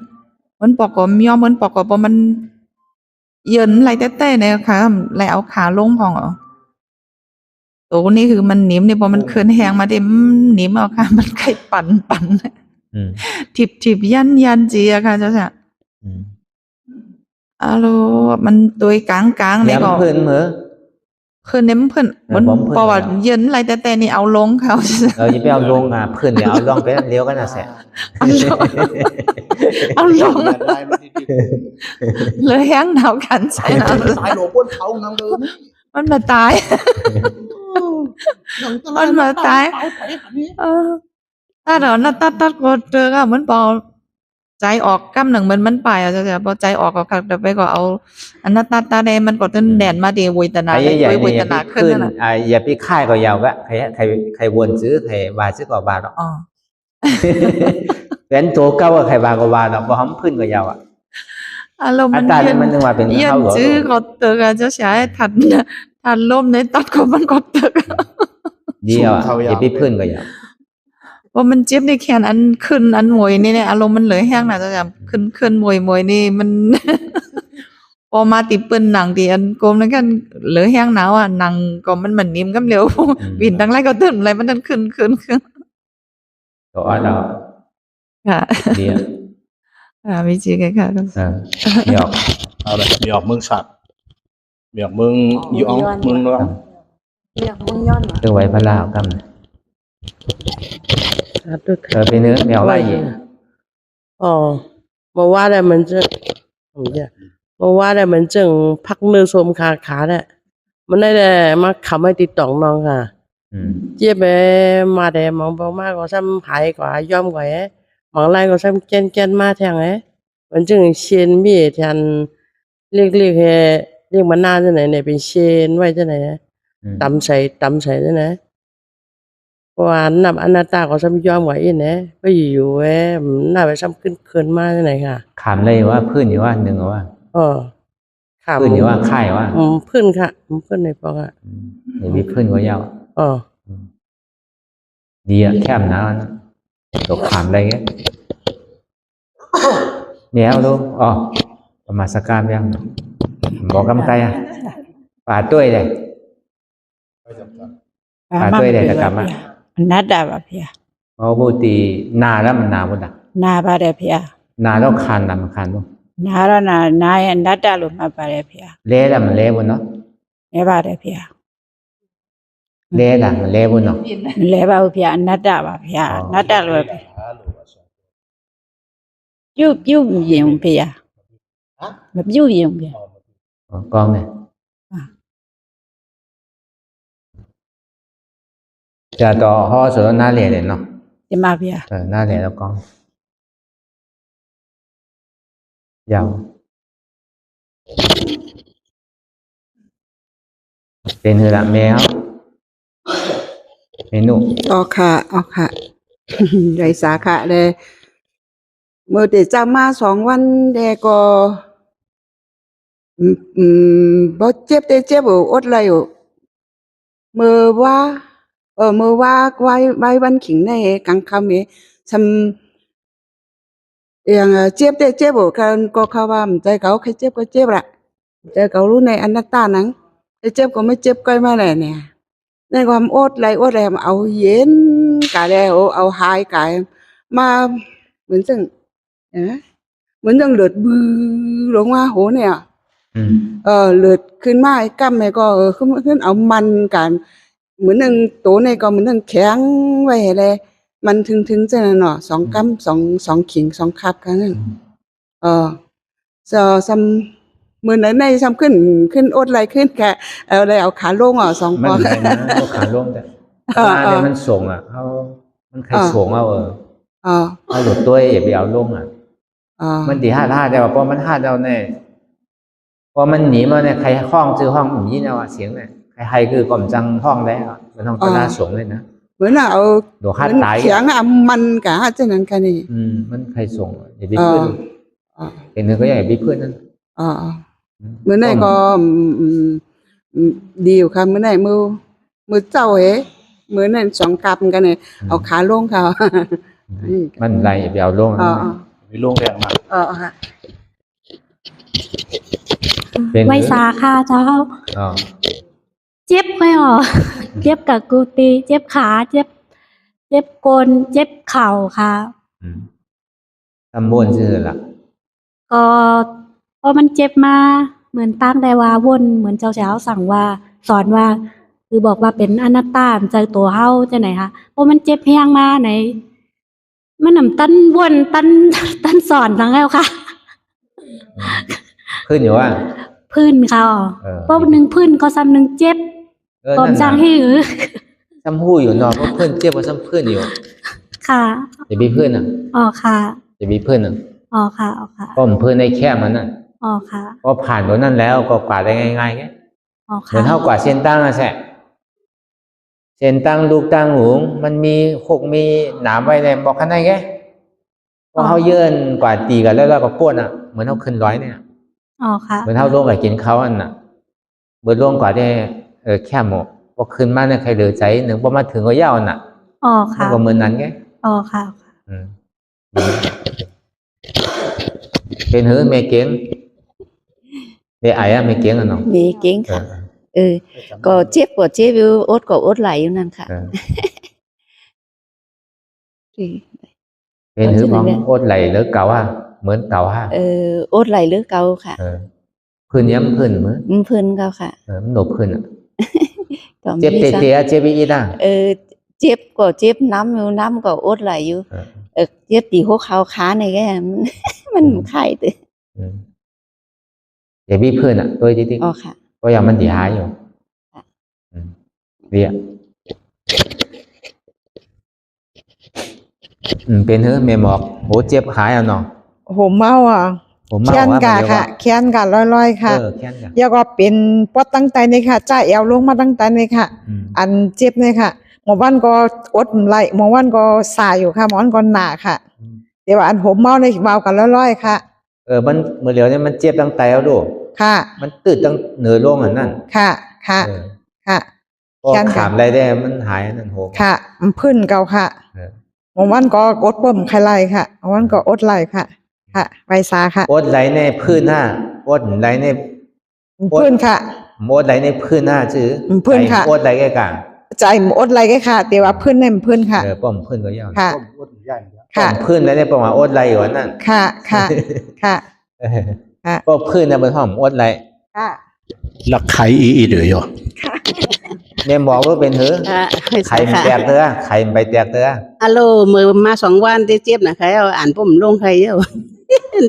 Q: มันบอกก็ยอมมันบอกก็บ่มันเยินไรแต่เนี่ยค่ะไรเอาขาลงของเหรอตัวนี้คือมันหนิมเนี่ยพอมันเคลื่อนแหงมาเต็มหนิมเอาค่ะมันไข่ปั่นทิบยันจีอะค่ะเจ้าค่ะมันตัวกลางเนี่ยก็
A: เพื่อนเหมือ
Q: คือเน้มเพื่อนมันเพราะว่าเยินไรแต่นี่เอาลงเขา
A: อย่าไปเอาลงเพื่อนเนี่ยเอาลงไปเลี้ยวกันนะแสะ
Q: เอาลงเลยแห้งหนาวกันใช่ไหม
O: ตายหลวงพ่อเขานั่งเลย
Q: มันมาตายมันมาตายถ้าเราตัดก็เจอก็เหมือนพอใจออกกำหนึ่งมันไปอ่ะจะพอใจออกก็แต่ไปก็เอาอันนั้นตาแดงมันก็จนแดนมาดีวิตนาวิตนาขึ้นนั่นแหละ
A: อย่าไปค่ายก็ยาวก็ใครวนซื้อใครบาซื้อก็บาเนาะเป็นตัวเก้าใครบาก็บาเนาะพอหอมขึ้นก็ยาวอ่ะ
Q: อารมณ์มัน
A: นึกว่าเป็น
Q: เข้าหรอซื้อก็เตอจะใช้ทันลมในตัดก็มันก็เตอ
A: เดียวอย่าไปขึ้นก็ยาว
Q: ว่ามันเจ็บในแขนอันขึ้นอันมวยนี่เนี่ยอารมณ์มันเหลือแห้งน่ะจะขึ้นมวยนี่มัน พอมาติเปิ้นหนังที่อันกลมแล้วกันเหลือแห้งหนาวอ่ะหนังก็มันเหมือนนิ่มกำเร็ววินทั้งไรก็ตื่นอะไรมันนั่นขึ้น
A: ตัวเรา
Q: ค่ะ
A: เดียว
Q: มีจริงค่ะ
A: เดี๋ยว
O: เอาเลยเดี๋ยวมึงสัตว์เดี๋ยวมึงย้อนมึงร้อง
P: เดี๋ยวมึงย้อน
A: ตัวไว้พระลาวกันไปเนื้อเหนียวไร
R: บอกว่าแต่มันจะบอกว่าแต่มันจึงพักเนื้อสมขาเนี่ยมันได้แต่มาขำให้ติดต่องน้องค่ะเจี๊ยบไปมาแต่มองบอกมากก็ซ้ำหายกว่าย่อมกว่าบางไรก็ซ้ำแกนมาแทงมันจึงเชนมีแทนเรียกมันนานจะไหนเนี่ยเป็นเชนไว้จะไหนตำใส่จะไหนเพราะว่านับอนัตตาก็ซ้ำยอมไว้เนี่ยก็อยู่น่าไปซ้ำขึ้นมาที่ไหนค่ะ
A: ขามเลยว่าพื้นอยู่ว่าหนึ่งว่าพื้นอยู่ว่าค่ายว่า
R: พื้นค่ะพื้นในปอกอ่ะ
A: มีพื้นก็ยาวดีอ่ะแคบหนาตกขามอะไรเงี้ยเนี่ยเอาดูประมาณสักการยังบอกกำไกอ่ะป่าด้วยเลยป่าด้วยเลยตะกำอ่ะ
Q: นัดดาบเพีย
A: บุตรีนาแล้วมันนาบุตร
Q: นาบาเดเพีย
A: นาแล้วคันดำคันบุ
Q: นาแล้วนานัดดาลุมาบาเดเพีย
A: เละแล้วมันเละบุเนาะ
Q: เละบาเดเพีย
A: เลกันเลบุญเนาะ
S: le ba phia nada ba phia nada lo piu yin phia ma piu yin phia
A: con này giờ to ho sửa na lệ để nó
S: thì ma phia
A: na lệ đó con giàuเป็นหือละแมวเมนู
T: อ๋อค่ะ ไรสาขาเลยเมื่อเดจามา2 วันเดก็บ่เจ็บแต่เจ็บอดไรอยู่เมื่อว่าไว้วันขิงในกลางค่ำนี้ทำอย่างเจ็บแต่เจ็บกันก็เขาว่าใจเขาใครเจ็บก็เจ็บละใจเขารู้ในอนัตตานั้นเจ็บก็ไม่เจ็บก็ไม่แน่เนี่ยในความอดไรเอาเย็นกายแล้วเอาหายกายมาเหมือนจังเหมือนจังเลือดบื้อลงมาโหเนี่ยเลือดขึ้นมาไอ้กั้มเนี่ยก็ขึ้นเอามันกันเหมือนจังโตเนี่ยก็เหมือนจังแข็งไว้เลยมันถึงจังนั้นเนาะ2 กัม2ขิง2 คับกันนั่นซ้ำมื้อนั้นในซ้ำขึ้นอดไรขึ้นแกเอาเลยเอาขาลง2 ปอน
A: มันนะขาลงแต่เนี่ยมันส่งเขามันใครส่งเอาหลุดตัวเอไปเอาลงมันตี5 แต่ว่าพอมัน5เอาแน่พอมันหนีมาเนี่ยใครห้องซื้อห้องอย่างนี้เนี่ยเสียงเนี่ยใครคือกล่อมจังห้องแล้วมันต้องตนาส่งเลยนะ
T: เหมือนเอา
A: โดดคาดตาย
T: เสียงมันกะจังนั้นกันนี่
A: มันใครส่งอย่าไปเพื่อนเห็นนึงก็อย่าไปเพื่อนนั่น
T: เมื่อไหร่ก็ดีอยู่ค่ะเมื่อไหร่มือเจ้าเมื่อนั้น2 กัมกันเนี่ยเอาขาลงเขา
A: มันไรไปเอาลง
O: มีลงแรงมาก
T: ค่ะ
U: ไว้สาค่ะเจ้าเจ็บไหมเจ็บกับกูตีเจ็บขาเจ็บก้นเจ็บเข่าค่ะ
A: ตำบลชื่อละ
U: ก็พอมันเจ็บมาเหมือนตั้งแต่ว่าวนเหมือนเจ้าสั่งว่าสอนว่าคือบอกว่าเป็นอนัตตาใจตัวเฮาจะไหนคะพอมันเจ็บแห้งมาไหนมันนำตั้นวนตั้นสอนทั้งแล้วค่ะ
A: ขึ้นอยู่ว่า
U: พื้นค่ะเพราะหนึ่งพื้นก็ซ้ำหนึ่งเจ็บกอมจังให้หรือ
A: ซ้ำหู้อยู่นอนเพราะเพื่อนเจ็บเพราะซ้ำเพื่อนอยู่
U: ค่ะ
A: จะมีเพื่อน
U: ค่ะ
A: จะมีเพื่อน
U: ค่ะ
A: ก็เพื่อนในแคบมันน่ะ
U: ค่ะ
A: ก็ผ่านตัวนั้นแล้วก็กวาดได้ง่ายๆแค่เหมือนเท่ากว่าเส้นตั้งอะแสะเส้นตั้งลูกตั้งหูมันมีมีหนามไว้ในบอกข้างในแค่พอเขาเยื่นกว่าตีกันแล้วก็ป้วนอ่ะเหมือนเขาขึ้นร้อยเนี่ย
U: ค่ะ
A: เหมือนเท่าลงกับกินเขาอันน่ะเบอร์ลงกว่าได้แค่หมดพอขึ้นมาเนี่ยใครเหลือใจหนึ่งพอมาถึงก็ยาวน่ะ
U: ค่ะ
A: ก็เหมือนนั้นแค่
U: ค่ะ
A: เป็นหื้อเมเก่งเมไอ้เมเก่งอ่ะน้อง
P: เมเก่งค่ะก็เจ็บอยู่อดก็อดไหลอยู่นั่นค่ะ
A: เป็นหื้อมองอดไหลหรือเก่าเหมือนเก่า
P: อดไหลหรือเก่าค่ะ
A: พื้นย้ำพื้นเหมือน
P: พื้นเก่าค่ะ
A: มันหนบพื้นเจ็บเตะเจ็บอีน่ะ
P: เจ็บก็เจ็บน้ำอยู่น้ำก็อดไหลอยู่เจ็บตีหัวเข่าขาในแกมันไข้ตื่น
A: อย่าบีเพื่อนตัวจริงๆก็ยังมันดีหายอยู่เรียเป็นเฮ้เมหมอกโหเจ็บหายเนาะ
Q: โหเมาแค้นกะค่ะแค้นกะลอยๆค่ะแล้วก็เป็นปอดตั้งใจนี่ค่ะจ่าแอวลงมาตั้งใจนี่ค่ะอันเจ็บนี่ค่ะหมอวันก็อดไหลหมอวันก็สายอยู่ค่ะหมอวันก็หนาค่ะเดี๋ยวอันผมเมาในเมากันลอยๆค่ะ
A: มันเมื่อเดี๋ยวนี้มันเจ็บตั้งใจแล้วดู
Q: ค่ะ
A: มันตื่นตั้งเหนือโล่งอันนั้น
Q: ค่ะ
A: ก็ขามอะไรได้มันหายนั่นโห
Q: ค่ะมันพื้นเก่าค่ะหมอวันก็อดบ่มใครไหลค่ะหมอวันก็อดไหลค่ะไวซาค่ะ
A: อดไหลในพื้นหน้าอดไหลใน
Q: พื้นค่ะ
A: อดไหลในพื้นหน้าชื่อ
Q: พื้นค่ะ
A: อดไหลแก่กลาง
Q: ใจอดไหลแก่ค่ะแต่ว่าพื้นในพื้นค่ะ
A: ป้อมพื้นก็ยาว
Q: ค่ะ
A: ป้อมพื้นแล้วในประมาณอดไหลอยู่นั่น
Q: ค่ะ
A: ก็พื้นในบนห้องอดไหล
O: หลักไข่อีเดือย
A: แม่บอกว่าเป็นหือ
G: ไม่
A: ไข่
G: ใช่
A: มัน
G: ค่ะ
A: แตกเด้อไข่มันไปแตกเด้อ
G: ฮัลโหลมือมา2 วันได้เจ็บนะใครเอาอ่านผมลงใครเยอะ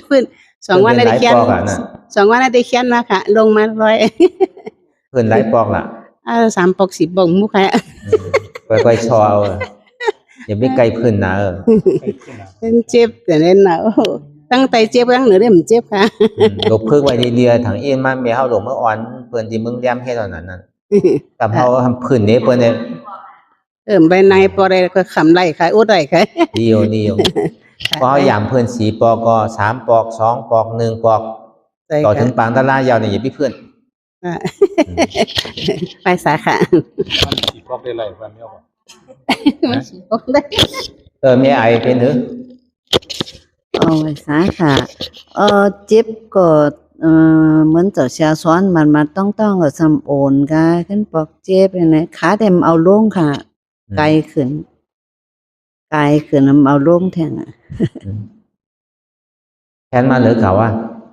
G: เพิ่น2 วันได้เขียน
A: เพิ่นเป็นหลายปอกอะน่ะ
G: 2 วันได้เขียนมาค่ะ ลงมา100
A: เพิ่นหลายปอกล่ะ
G: 3 ปอก 10 ปอกมุกค่ะ
A: ค่อยๆชอเอาอย่าไปไกลเพิ่นนะ
G: เพิ่นเจ็บแต่เล่นน่ะโอ้โหตั้งแต่เจ็บตั้งเหนือได้มันเจ็บค่ะ
A: หลบพึ่งไว้เรียๆทางเอ็นมาแม่เฮาหลงมาอ่อนเพิ่นที่มึงแย้มเฮ็ดเท่านั้นน่ะกับเฮาทำพื้นนี้เพิ่นเนี่ย
G: ใบในปอได้ก็ขำได้ค่ะอดได้ค่ะ
A: ดีอยู่พอเฮายามเพิ่น4ปอกก็3ปอก2ปอก1ปอก
G: ใช่
A: ต่อ
G: ค่ะ
A: ถึงปางตะลายาวนี่อย่าไปเพิ่น
G: ไปสาขา
O: สีกอกได้ไรวันเดียวก่อน
G: มันสิบอกได้
A: แม่ไอเป็นหือ
S: ไปสาขาเจ็บก็เหมือนเจ้าชาซ้อนมันต้องก็สำโอนกะขึ้นปอกเจ็บอย่างนี้ขาเต็มเอาลงค่ะ ไกลขึ้นเอาลงแทงอ่ะ
A: แค้นมาหรือเก่าอ่ะ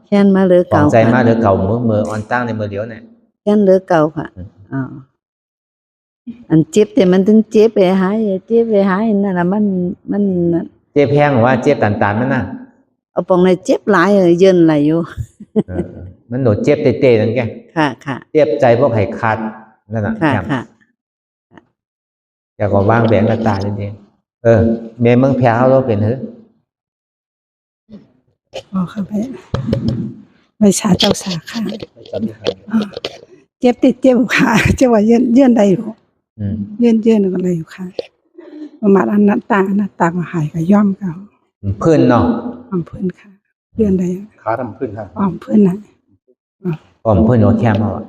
S: แค่นมาหรือ
A: ปอ
S: เก่าก
A: ใจมาหรือเก่ามืออ่อนตั้งในมือเดียวเนี่ย
S: แค่นหรือเก่าค่ะอันเจ็บแต่มันถึงเจ็บไปหายนั่นน่ะมัน
A: เจ็บแห้งว่าเจ็บตันๆมันน่ะ
S: เอาปองในเจ็บหลายเยินหลายอยู่
A: มันโดดเจ็บเตะๆนั่นแก
S: ค่ะ
A: เจ็บใจพวกไข่ขาดนั่นน่ะ
S: ค่ะ
A: อยากก็วางแผนกระตายจริงๆแม่เมืองแพ้เฮาเราเป็นหือ
L: ค่ะไปชาเจ้าสาขาเจ็บติดเจ็บค่ะเจ็บว่าเยื่อนได้อยู่เยื่อนก็เลยอยู่ค่ะประมาณอนัตตาก็หายก็ย่อมก็
A: เพิ่นเนาะ
L: เพิ่นค่ะเยื่อนได้
O: ขาทำขึ้นครับ
L: เพิ่นน่ะ
A: เพิ่นโอแคมเอาอะ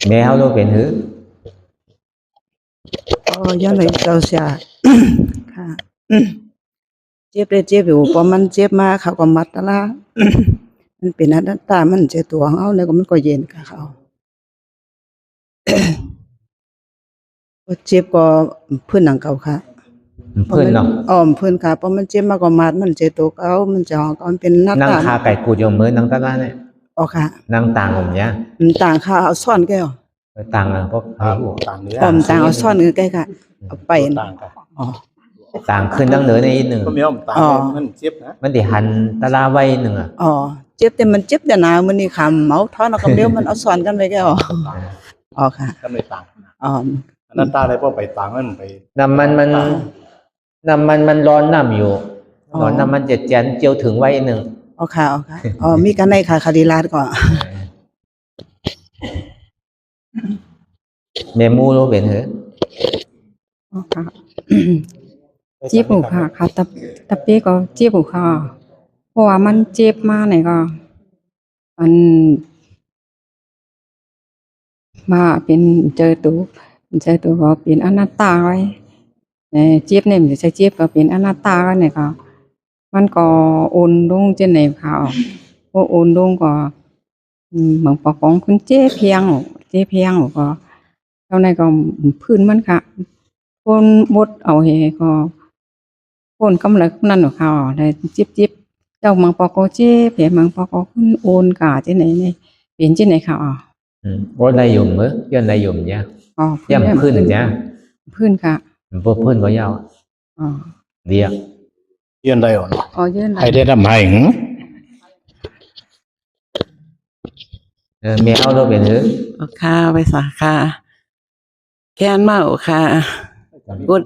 A: แม่เฮาเราเป็นหือ
T: ย้อนเลยเจ้าชาค่ะเจ็บได้เจ็บอยู่พอมันเจ็บมาเขาก็มัดตะละ มันเป็นอนัตตามันเจ็บตัวของเขาแล้วก็มันก็เย็นกับเขาพอเจ็บก็เพื่อนหนังเก่าค่ะ
A: เพิ่นเนาะ
T: เพื่อนค่ะเพราะมันเจ็บมาก็มัดมันเจ็บตัวเขามันจะก็มันเป็นหน้า
A: นั่ง
T: ตา
A: คาไก่กูดอยู่มือนั่งตะลาเนี่ย
T: ค่ะ
A: นั่งต่างผมเนี่ย
T: มันต่างค่ะเอาซ่อนแก้ว
A: ต่างอ่ะพวก
O: ต่างเนื้อ
T: ต่างเอาซ่อนใกล้ๆค่ะเอาไป
O: ต่างกัน
A: ต่างขึ้นตั้งเหนือในอีกหนึ่ง
O: ก็มีอ้อมต่างมันเจ็บนะ
A: มันติหันตะลาไว้หนึ่งอ่ะ
T: เจ็บแต่มันเจ็บแต่หนาวมันนี่ค่ะเมาท้อนเอาคำเดียวมันเอาซ่อนกันไว้แก้วค่ะ
O: ก็ไม่ต่าง
T: อ
O: นัตตาได้เพราะไปต่างมันไป
A: น้ำมันร้อนน้ำอยู่ร้อนน้ำมันจะแจนเจียวถึงไว้หนึ่ง
T: ค่ะมีกันในค่ะคดีลาดก่อน
A: เมมูรู้เป็นเหรอ
V: ค่ะเจ็บหูค่ะตะเปีก็เจ็บหูค่ะเพราะว่ามันเจ็บมากเลยก็มันมาเป็นเจอตัวก็เป็นอนัตตาไว้เจ็บเนี่ยมันจะเจ็บก็เป็นอนัตตาไว้เนี่ยค่ะมันก็โอนลงเจนไหนค่ะพอโอนลงก็เหมือนปอกของคุณเจ็บเพียงก็เท่านั้นก็พื้นมันค่ะพ่นบดเอาเหก็พ่นกำลังนั่นหรอค่ะได้จิบเจ้ามังปอกเจ็บเพียมังปอกขึ้นโอนกาเจนไหนเนี่ยเปลี่ยนเจนไหนค่ะ
A: ว่าในยุ่มมั้ยย้อนในยุ่มเนี่ยย่ำพื้นเนี่ย
V: พื้นค่ะ
A: พวกพื้นก็ยาวเดียว
O: ยื่นได้หรอ
V: ยื่นได้
O: ให้ได้ทำให้หึ
A: แม่เอาเราเป็นเหรอ
T: ค่ะไปสาค่ะแค้นเมาค่ะกด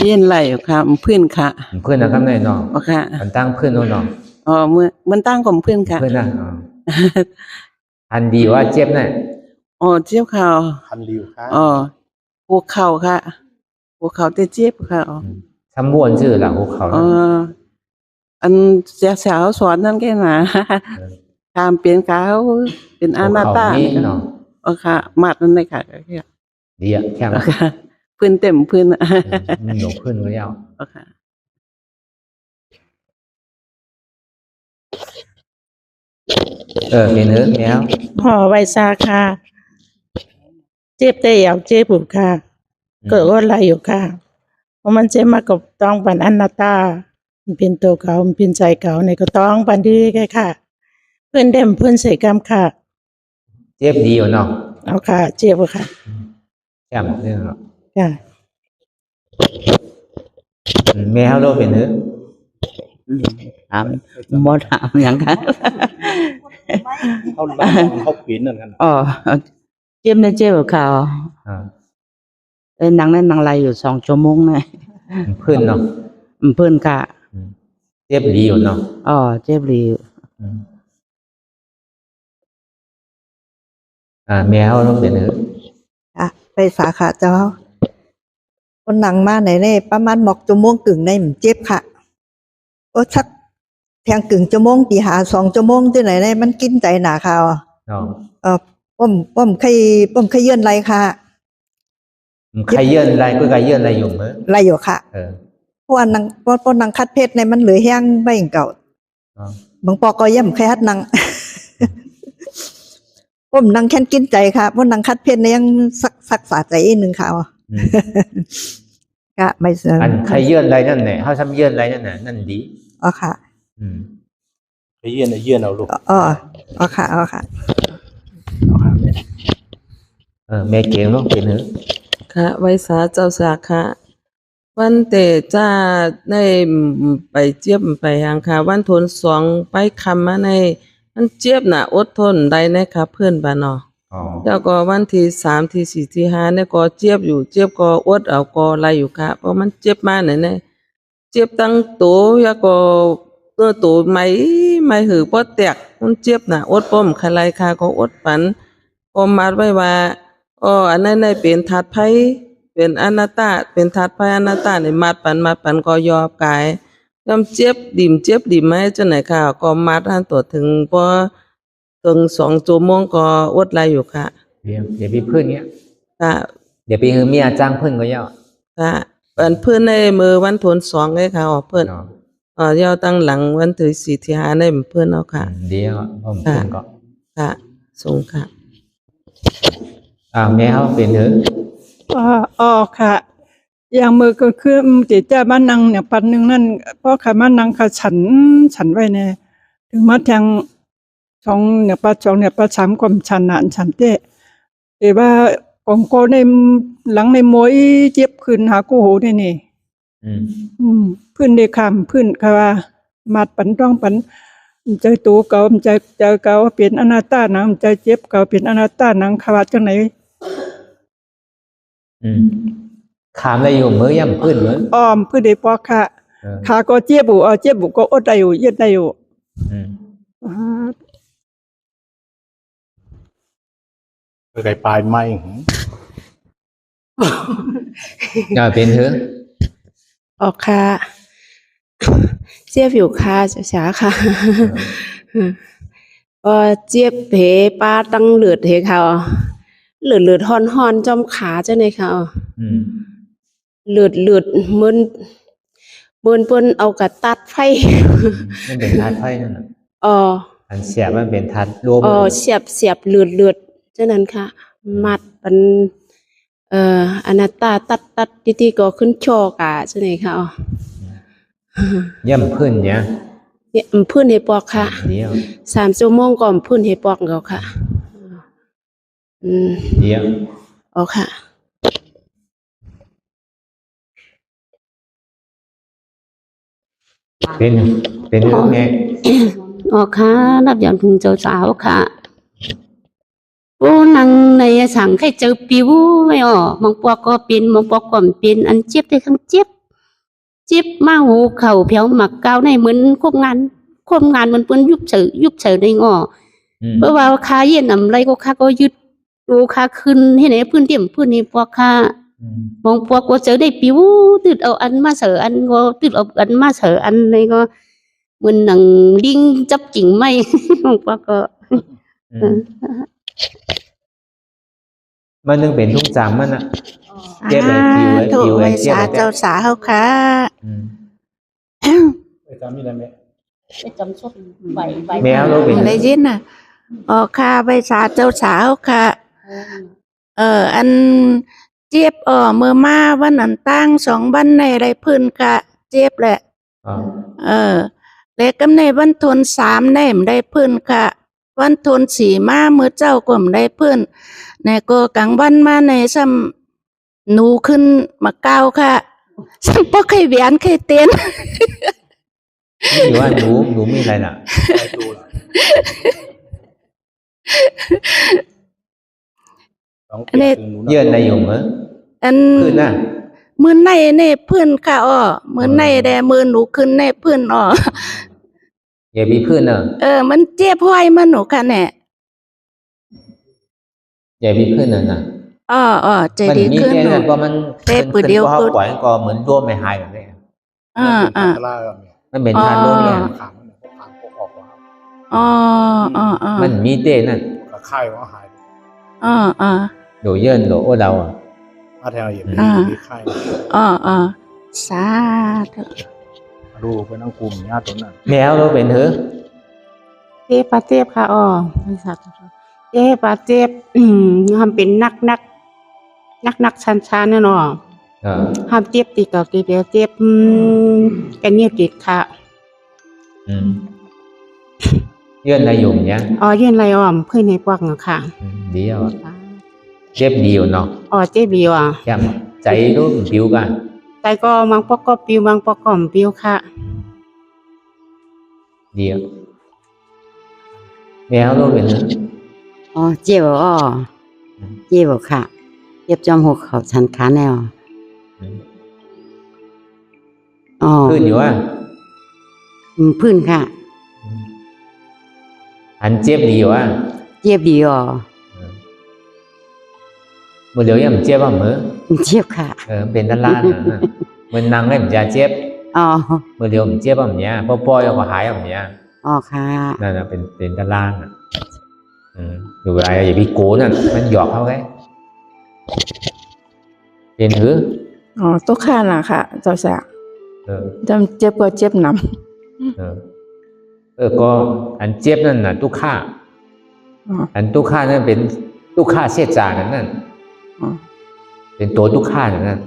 T: เย็นไหลค่ะพื้นค่ะ
A: พื้นนะครับนายน้อง
T: ค่ะ
A: มันตั้งพื้นโน่นน้อง
T: มันตั้งกลมพื้นค่ะ
A: พื้นนะอันดีว่าเจ็บน่ะ
T: เจ็บเข่า
O: คันริวค่ะ
T: ปวดเข่าค่ะปวดเข่าเจ็บค่ะ
A: ทำบ้วนชื่อหลังหัวเขา
T: อันเสียสาวสอนนั่นแค่น่ะตามเปลี่ยนกาวเป็นอนาตาค่ะมัดนั่นเลยค่ะ
A: ดีอ่ะแค่นั้น
T: พื้นเต็มพื้น
A: มันหนูพื้นก็ยาว
T: ค่ะ
A: เป็นเหรอแมว
W: พ่อไวซาค่ะเจ็บแต่อยากเจ็บอยู่ค่ะเกิดอะไรอยู่ค่ะเพราะมันเจ็บมากับต้องปันอนัตตามันเป็นตัวเก่ามันเป็นใจเก่าในก็ต้องปันดีแค่ค่ะเพื่อนเด่มเพื่อนใส่กรรมค่ะ
A: เจ็บดีอยู่เนาะ
W: เอาค่ะ เจ็บค่ะ
A: แจ่มเรื่องเนาะ
W: จ้ะ
A: แม่เฮาโลเป็นหือ
C: ถามบ่ถามหยังค่ะ
O: เขาปีนนั่นกัน
C: อ๋อเจ็บในเจ็บค่ะ นั่งในนั่งไหลอยู่2 ชั่วโมงนะ
A: เพิ่นเนาะ
C: เพิ่นค่ะ
A: เจ็บดีอยู่เนาะ
C: อ๋อเจ็บดี
A: แม่เฮาโลเป็นหือ
H: อ่ะไปสาขาเจ้าคนหนังมาไหนเน่ประมาณหมอกชั่วโมงกึ่งในมันเจ็บค่ะโอ้ชักแทงกึ่งชั่วโมงตีหา2 ชั่วโมงที่ไหนเน่มันกินใจหนาค่ะ
A: เนาะ
H: ป้อมเคยเยื่อนไรค่ะ
A: ใครเยื่อนไรก็ใครเยื่อนไรอยู่มื้อ
H: ไรอยู่ค่ะเพราะว่านังเพราะนังคัดเพชรในมันเหลือแห้งไม่เก่าบางปอก็ย่ำแค่ฮัดนัง ผมนังแค่นกินใจค่ะเพราะนังคัดเพชรในยังสักษาใจอีกนึงค่ะก็ไม่เสื่อม
A: อันใครเยื่อนไรนั่นแหละเฮาทำเยื่อนไรนั่นน่ะนั่นดี
H: อ๋อค่ะ
O: ไปเยื่อนเอาลูก
H: อ๋อค่ะ
A: แม่เก่งเนาะเป็นหือ
R: ค่ะไว้สาเจ้าสาค่ะวันเตจ้าได้ไปเจี๊ยบไปหางค่ะวันทน2ไปคำมาในมันเจี๊ยบน่ะอดทนได้นะคะเพื่อนบ้านเนาะแล้วก็วันที่3ที่4ที่5เนี่ยก็เจี๊ยบอยู่เจี๊ยบก็อดเอาก็ไล่อยู่ค่ะเพราะมันเจ็บมาเนี่ยเจ็บตั้งตัวแล้วก็ตัวไม่หือบ่แตกมันเจ็บน่ะอดป้อมใครไล่ค่ะก็อดปันก็มาไว้ว่าอันนั้นในเป็นธาตุไฟเป็นอนัตตาเป็นธาตุไฟอนัตตาในมัดปันก็ยอบกายย่อมเจ็บดิ่มให้จังไหนค่ะก็มัดหันตัวถึงพอถึง2 ชั่วโมงก็อดไล่อยู่ค่ะ
A: เดี๋ยวพี่เพิ่นเนี้ย
R: ค่ะ
A: เดี๋ยวพี่ฮือเมียจ้างเพิ่นก็ย่อ
R: ค่ะเพิ่นในมือวันทน2ไงค่ะเพิ่นยาวตั้งหลังวันที่4ที่5ได้เพิ่นเอาค่ะ
A: เดี๋ยวผมเพิ่นก็
R: ค่ะส่งค่ะ
A: แม่เฮาเป็นหือ
L: อ๋อค่ะ อย่างมือก็คือจิจ้าบ้านนังเนี่ยปันหนึ่งนั่นเพราะขามานังค่ะฉันไว้เนี่ยถึงมาแทง2เนี่ยปลา2เนี่ยปลา3ความฉันน่ะฉันเต้แต่ว่าของโกในหลังในมวยเจ็บขึ้นหากูโหนี่พื้นได้คำพื้นค่ะว่ามัดปันต้องปันใจตัวเก่าใจเก่าเป็นอนาตานังใจเจ็บเก่าเป็นอนาตานังค่ะว่าจังไหน
A: ขามได้อยู่มื้อย่ำพื้นมื้อ
L: อ้อมพื้นได้ปอกค่ะขาก็เจ็บบุก็อดได้อยู่เย็ดได้อยู่
O: ไก่ปลายไม้
A: เป็นหือ
P: อ๋อค่ะเจี๊ยบอยู่ค่ะเจ้าสาค่ะเจี๊ยบเหป้าตั้งเลือดเหค่ะเลือดฮ้อนจอมขาเจ้าไหนค่ะเลือดเหมือนเปิ้นเอากระตัดไฟ
A: มันเป็นธาตุไฟนั่นน่ะ อันเสียบมันเป็นธาตุรวม
P: เสียบเลือดเจ้านั้นค่ะมัดเป็นอนัตตาตัดที่ก็ขึ้นโชกอ่ะเจ้าไหนค่ะ
A: ย่ำพื้นเนี่ย
P: พื้นให้ปอกค่ะ3 ชั่วโมงก่อนพื้นให้ปอกเขาค่ะ
A: เดี๋ยว
P: อ๋อค่ะ
A: เป็นไง
U: อ๋อค่ะนับอย่างถึงเจ้าสาวค่ะโอ้นางในสังใครเจอปิวไม่อ๋อมองปอกก็เป็นมองปอกก็เป็นอันเจ็บได้ทั้งเจ็บมาหูเข่าเพียวหมักเกาในเหมือนควบงานมันเปิ้นยุบเฉยในงอเพราะว่าคาเย็นอะไรก็คาก็ยึดดูคาขึ้นให้ไหนพื้นที่พื้นนี้ปอกค่ะมองปอกก็เจอได้ปิวตืดเอาอันมาเสืออันก็ตืดเอาอันมาเสืออันในก็เหมือนหนังลิงจับกิ่งไม้ มองปอกก็
A: มันนึงเป็นทุกจำมันอ่ะเจ็บเลยปิวเลยเจ็บเลย
H: เจ้าสาวค่ะ
O: ไปจำมีอะไรไหม
U: ไปจำชดใบ
A: แมวเราเป็น
H: ได้ยินน่ะอ๋อค่ะใบสาเจ้าสาวค่ะอันเจ็บมือมาวันนั้นตั้ง2 วันในไรพื้นค่ะเจ็บแหละแล้วก็ในวันทน3ในได้พื้นค่ะ
W: วันทนสีมาเมื่อเจ้าก็มได้เพื่อนในก็กลางวันมาในซ้ำหนูขึ้นมาเก้าค่ะซ้ำปอกไข่เวียนไข่เต้น
A: หรือว่าหนูมีอะไรน่ะ
W: อันนี้
A: เยื่อในอยู่เหรอ
W: อัน
A: ขึ้นน่ะ
W: มือในเนี่ยเพื่อนค่ะอ้อมือในแดมือหนูขึ้นในเพื่อนอ้อ
A: อย่ามีเพื่อนเนอะ
W: มันเจ็บห้อยมันหนูค่ะเนี่ย
A: อย่ามีเพื่อนน่ะนะ
W: ใจดีขึ้น
A: มันมี
W: หนู
A: แค่นั้นก็มัน
W: เต้ปืนเดียว
A: ขึ้น
W: ปืน
A: ปล่อยก็เหมือนร่วมไม่หายแบบนี้ มันเป็นทานโลกเนี่ย มันมีเต้นั่น
O: ไข้ว่าหาย
A: đổ dơn đổ ô đầu à
O: มาแทงเหยียบมีไข้
W: สาธุ
O: ดูไปนั่งกลุ่มญาติตัวนั้น
A: mèo đâu bên hứa
G: เจ็บปะเจ็บค่ะอ๋อไม่ทราบเจ็บปะเจ็บทำเป็นนักชันๆเนี่ยเนาะทำเจ็บติดกับเดียวเจ็บกันเนียติดค่ะ
A: dơn này dùng nhá
G: ยื่นไรอ๋อเพื่อนในพวกเนาะค่ะ
A: điều chép điều nó
G: เจ็บดีว่ะ
A: chăm chạy đó phiếu cả
G: แต่ก็บางปอกก็ปิวบางปอกก็ไม่ปิวค่ะ
A: điều mèo đâu bên hứa
C: เจ็บเจ็บค่ะเจ็บจอมหัวเขาชันขาแนว
A: พื้นอยู่อ่ะ
C: พื้นค่ะ
A: anh chép điều à
C: เจ็บดี
A: một điều em chép không hứa
C: เจ็บค่ะ
A: bên đan lan mình năng em ra chép một điều mình chép không nhá po po có hái không nhá
C: ค่ะ
A: นั่นน่ะเป็นด้านล่างอ่ะดูอะไรอย่าไปโกนอ่ะมันหยอกเขาไงเป็นหือ
V: ตัวข้าน่ะค่ะ เจ้าสาวจำเจ็บก็เจ็บนำ
A: ก็อันเจ็บนั่นน่ะตุกข้าอันตุกข้านั่นเป็นตุกข้าเสียจานั่นเป็นตัวตุกข้านั่น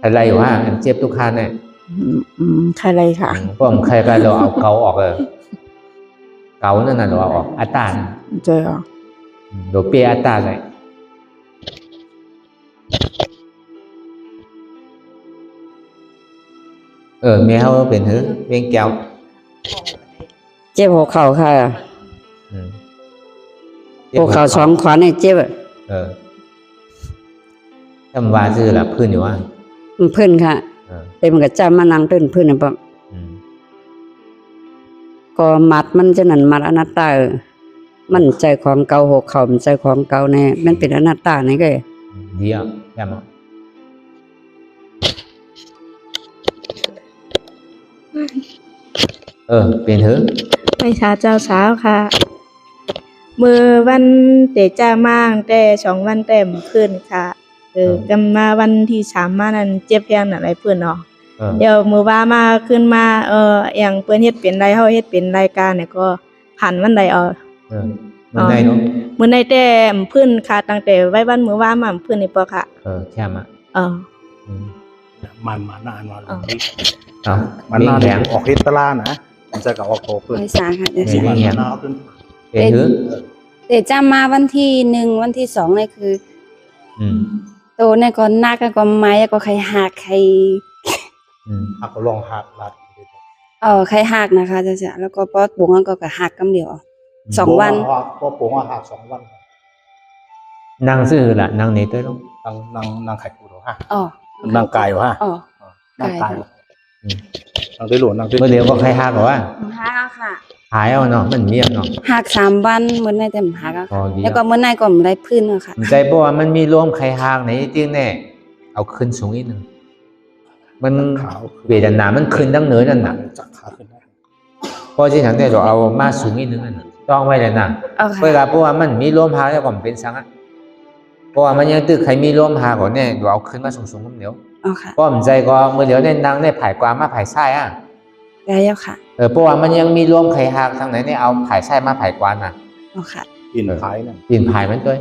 A: อะไรวะอันเจ็บตุกข้าเนี่ย
V: ใครอะไรค่ะ
A: พวกใครก็เราเอาเกาออกเลยเกานั่นน่ะเราเอาออกอัตตา
V: เจอ
A: โดเปียอัตตาเลยแมวเป็นหือเวียงแก้ว
C: เจ็บหัวเข่าค่ะหัวเข่าสองขวาเนี่ยเจ็บ
A: ทำว่าซื้อละพื้นอยู่ว่า
C: เพื่อนค่ะเต็มกับจ้ามานั่งเต้นเพื่อนนะปะก็มัดมันจะนั่นมัดอนัตตามันใจของเก่าหัวเข่ามันใจของเก่าแน่มันเป็นอนัตตาไหนก็
A: เดียวแค่มั้งเป็นหือ
E: ไปชาเจ้าสาวค่ะ มือวันเตจ้ามางแต่2 วันแต่มขึ้นค่ะกำมาวันที่3มานั้นเจ็บแพงอะไรเพื่อนเนาะเดี๋ยวมือว่ามาขึ้นมาอย่างเพิ่นเฮ็ดเป็นไรเฮาเฮ็ดเป็นรายการเนี่ยก็ผ่านวันใด
A: มื้อใดเนาะ
E: มื้อใดแต่เพิ่นค่ะตั้งแต่ไว้วันมือว่ามาเพิ่นนี่ปะค่ะ
A: แค่มา
O: มันนานมามันนานออกเฮ็ดตลาดนะมันจะกับออกโตขึ้น
C: ไม่สาค่ะ
A: เป็นอย่างเป็นหือ
C: แต่จ้ามาวันที่1วันที่2นี่คือโตเนี่ยก็หน้าก็ไม้ก็ใครหักใคร
O: หักก็ลองหักรัด
C: ใครหักนะคะจ้ะแล้วก็ปอดปุงก็หักกำเดียว2 วัน
O: ก็ปุงหัก2 วัน
A: นางซื้อละนางนี่ตัวลง
O: นางไข่ปูฮะนางไก่ฮะนางไก่นางได้หลวงนางได้
A: เมื่อเดียวก็ใครหักหรอวะ
C: หักค่ะ
A: หายเอาเนาะมันเมียเนาะ
C: หัก3 วันมื้อไหนแต่หักแล้วก็มื้อไหนก็ไม่ได้พื้นค่ะ
A: ใจเพราะว่ามันมีรวมใครหักไหนจริงแน่เอาขึ้นสูงอีกนึงมันเวทนามันขึ้นทั้งเหนือนั่นน่ะพอที่ฉันได้เราเอามาสูงอีกนึงนั่นต้องไว้เลยนะเวลาเพราะว่ามันมีรวมหักแล้วก็เป็นสังอ่ะเพราะว่ามันยังตึกใครมีรวมหักก่อนเนี่ยเราเอาขึ้นมาสูงๆเดี๋ยวเพราะมันใจก็เมื่อเดี๋ยวเนี่ยนางได้ผายกว่ามาผายไส้อ่ะ
C: ได้แล้วค่ะ
A: เพราะว่ามันยังมีรวมไข่หักทางไหนเนี่ยเอาผายไส้มาผายกว่าน่ะ
C: ค่ะ
O: ปิ่นผายนั่น
A: ปิ่นผายมันด้วย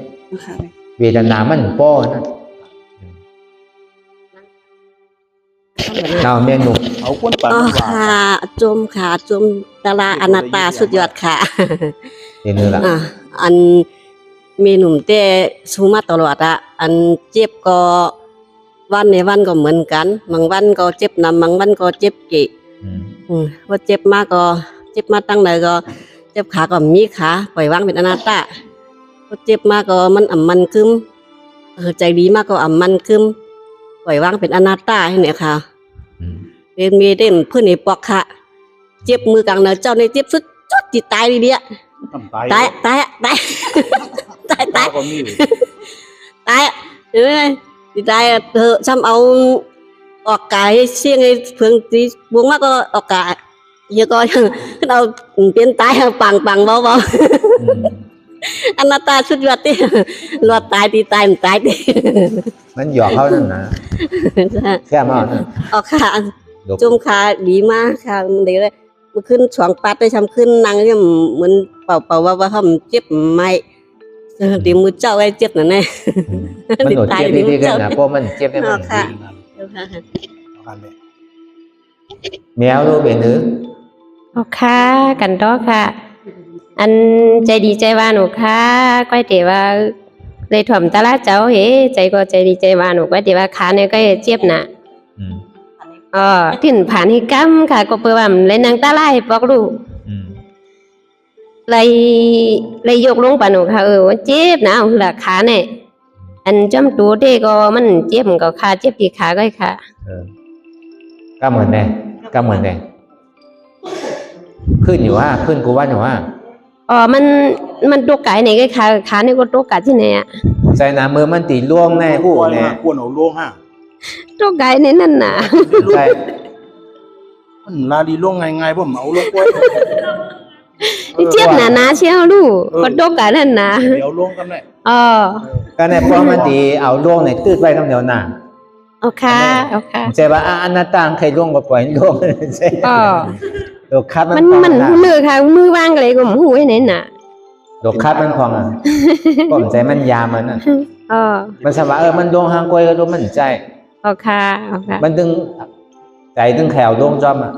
A: เวทนามันป้อนั่นเราเมนู
O: เอาก้นปั่น
P: ค่ะจมตาลาอนัตตาสุดยอดค่ะ
A: เป็นเนื้อละ
F: อันเมนูแต่สู้มาตลอดอะอันเจ็บก็วันในวันก็เหมือนกันบางวันก็เจ็บนำบางวันก็เจ็บเกะว่าเจ็บมากก็เจ็บมาตั้งไหนก็เจ็บขาก็มีขาปล่อยวางเป็นอนัตตาว่าเจ็บมากก็มันอ่ำมันคึมใจดีมากก็อ่ำมันคึมปล่อยวางเป็นอนัตตาให้เนี่ยค่ะเป็นมีเด่นเพื่อนในปอกค่ะเจ็บมือกลางเนอเจ้าในเจ็บสุดจุดจิตตายดีเดียตายตายตายตายตายตายเห็นไหมจิตตายเธอซ้ำเอาออกกายเสี่ยงไอ้เพื่อนที่บวงมากก็ออกกายเยอะก็เอาเปลี่ยนตายปังปังเบาเบาอนัตตาสุดยอดที่รอดตายตีตายมันตายตี
A: มันหยอกเขานั่นนะแค่มา
F: เอาขาจุ่มขาดีมากค่ะเดี๋ยวเลยมันขึ้นช่วงปัดได้ทำขึ้นนั่งเนี่ยเหมือนเป่าว่าเขาเจ็บไม่เดี๋ยวมือเจ้าไอ้เจ็บนั่นแน่
A: มันหนุนเจ็บดีๆกันนะเพราะมันเจ็บได้มันแมวรู้เป็นหรือ
I: โอค่ะกันดอกค่ะ อันใจดีใจว่าหนูค่ะก้อยเดี๋ยวว่าเลยถ่อมตาละเจ้าเฮ้ใจก็ใจดีใจว่าหนูก้อยเดี๋ยวว่าขาเนี่ยก็เจ็บน่ะถิ่นผ่านให้กำค่ะก็เปิดว่าเลยนางตาไล่ปอกลูกเลยยกลงปะหนูค่ะมันเจ็บนะหลักขาเนี่ยอันจำตัวเด็กก็มันเจ็บมันก็ขาเจ็บที่ขาก็ค่ะ
A: ก็เหมือนแดงก็เหมือนแดงขึ้นอยู่ว่าขึ้นกูว่าอยู่ว่า
I: มันตัวไก่ไหนก็ขาเนี่ยก็ตัวไก่ที่ไหนอ่ะ
A: ใจน้ำมือมันตีล่วงแน่หูแน่
O: กวนเอาล่วงฮะ
I: ตัวไก่ในนั่นน่ะ
A: ใช่
O: มันลาดีล่วงไงๆผมเอาล่วงกล้วย
I: เจ็บหนาเชี่ยวลูกก็ตัวไก่นั่นนะ
O: เดี๋ยวล่วงกันแน่
A: ก็ในพวกมันตีเอาล่วงในตืดไว้คำเดียวหนา
I: เอาค่ะ
A: ใช่ป่ะอันนั้นต่างใครล่วงก็ปล่อยล่วงใช่ดอกคัด
I: มันมือค่ะมือว่างอะไรก็หมูไว้ไหนน่ะ
A: ดอกคัดมันพองอ่ะผมใจมันยามันอ่ะมันสบายมันดวงหางกล้วยก็ดวงมันใจ
I: เอาค่ะ
A: มันดึงใจดึงแขวดวงจอมอ่ะ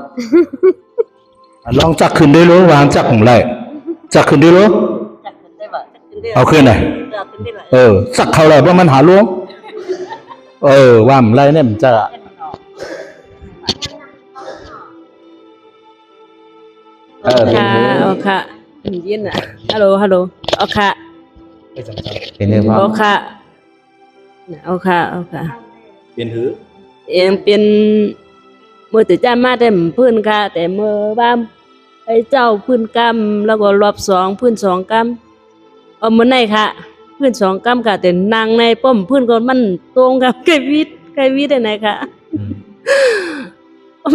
O: ลองจักขึ้นได้รู้วางจักของไรจักขึ้นได้รู้เอาขึ้นไหนสักเขาเลยเพราะมันหาล้วงว่ามันไรเนี่ยมันจะ
K: ค่ะยินอ่ะฮัลโหลเอาค่ะ
A: เป็นเรื่อง
K: เอาค่ะ
O: เป็นหือ
K: เป็นเมื่อแต่จ้ามาแต่พื้นค่ะแต่เมื่อบ้านไอ้เจ้าพื้นกำแล้วก็รอบ2พื้น2กำเอาเหมือนไหนค่ะพื้น2กำค่ะแต่นางในป้อมพื้นก็มันตรงกับไก่วิทได้ไหนค่ะ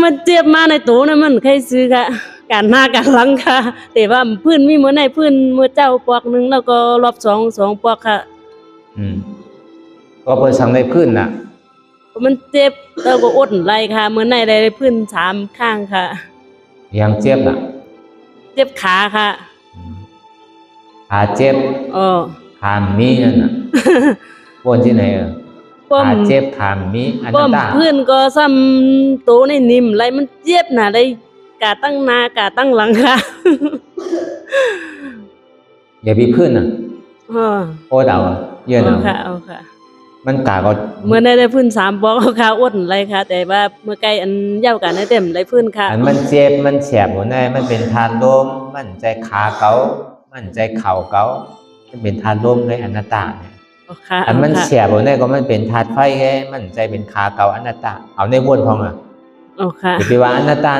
K: มันเจ็บมาในตู้นะมันใครซื้อค่ะการหน้าการหลังค่ะแต่ว่าพื้นมีเหมือนในพื้นเมื่อเจ้าปอกนึงแล้วก็รอบ2ปอกค่ะ
A: ก็เปิดสั่งในพื้นน่ะ
K: มันเจ็บแล้วก็อดไหลค่ะเหมือนในใดพื้น3ข้างค่ะ
A: ยังเจ็บน่ะ
K: เจ็บขาค่ะ
A: ขาเจ็บขามีนั่นน่ะปวดที่ไหนขาเจ็บขามีอันนั้นตา
K: พื้นก็ซ้ำโตในนิ่มไหลมันเจ็บน่ะได้กาตั้งหน้ากาตั้งหลังค่ะ
A: อย่าบีพื้นน่ะโอ้ดเอาเยอะนะ
K: เอาค่ะ
A: มันกาก็
K: เมื่อได้พื้น3บอกเอาค่ะอ้วนไรค่ะแต่ว่าเมื่อไกลอันยาวกันได้เต็มไรพื้นค่ะ
A: อันมันเจ็บมันแฉบหมดได้มันเป็นทานลมมันใจขาเกามันใจเข่าเกามันเป็นทานลมในอนัตตาเนี่ยอันมันแฉบหมดได้ก็มันเป็นธาตุไฟไงมันใจเป็นขาเกาอนัตตาเอาในวนพองอ่ะจะไปว่าอนัตตา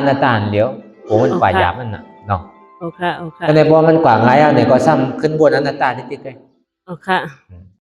A: เดี๋ยวโอ้มันป่าหยาบมันน่ะเนาะ
K: โอเค
A: แต่ในพอมันกว่าไงอ่ะเนี่ยก็ซ้ำขึ้นบนอนัตตานิดๆเลย
K: โอเค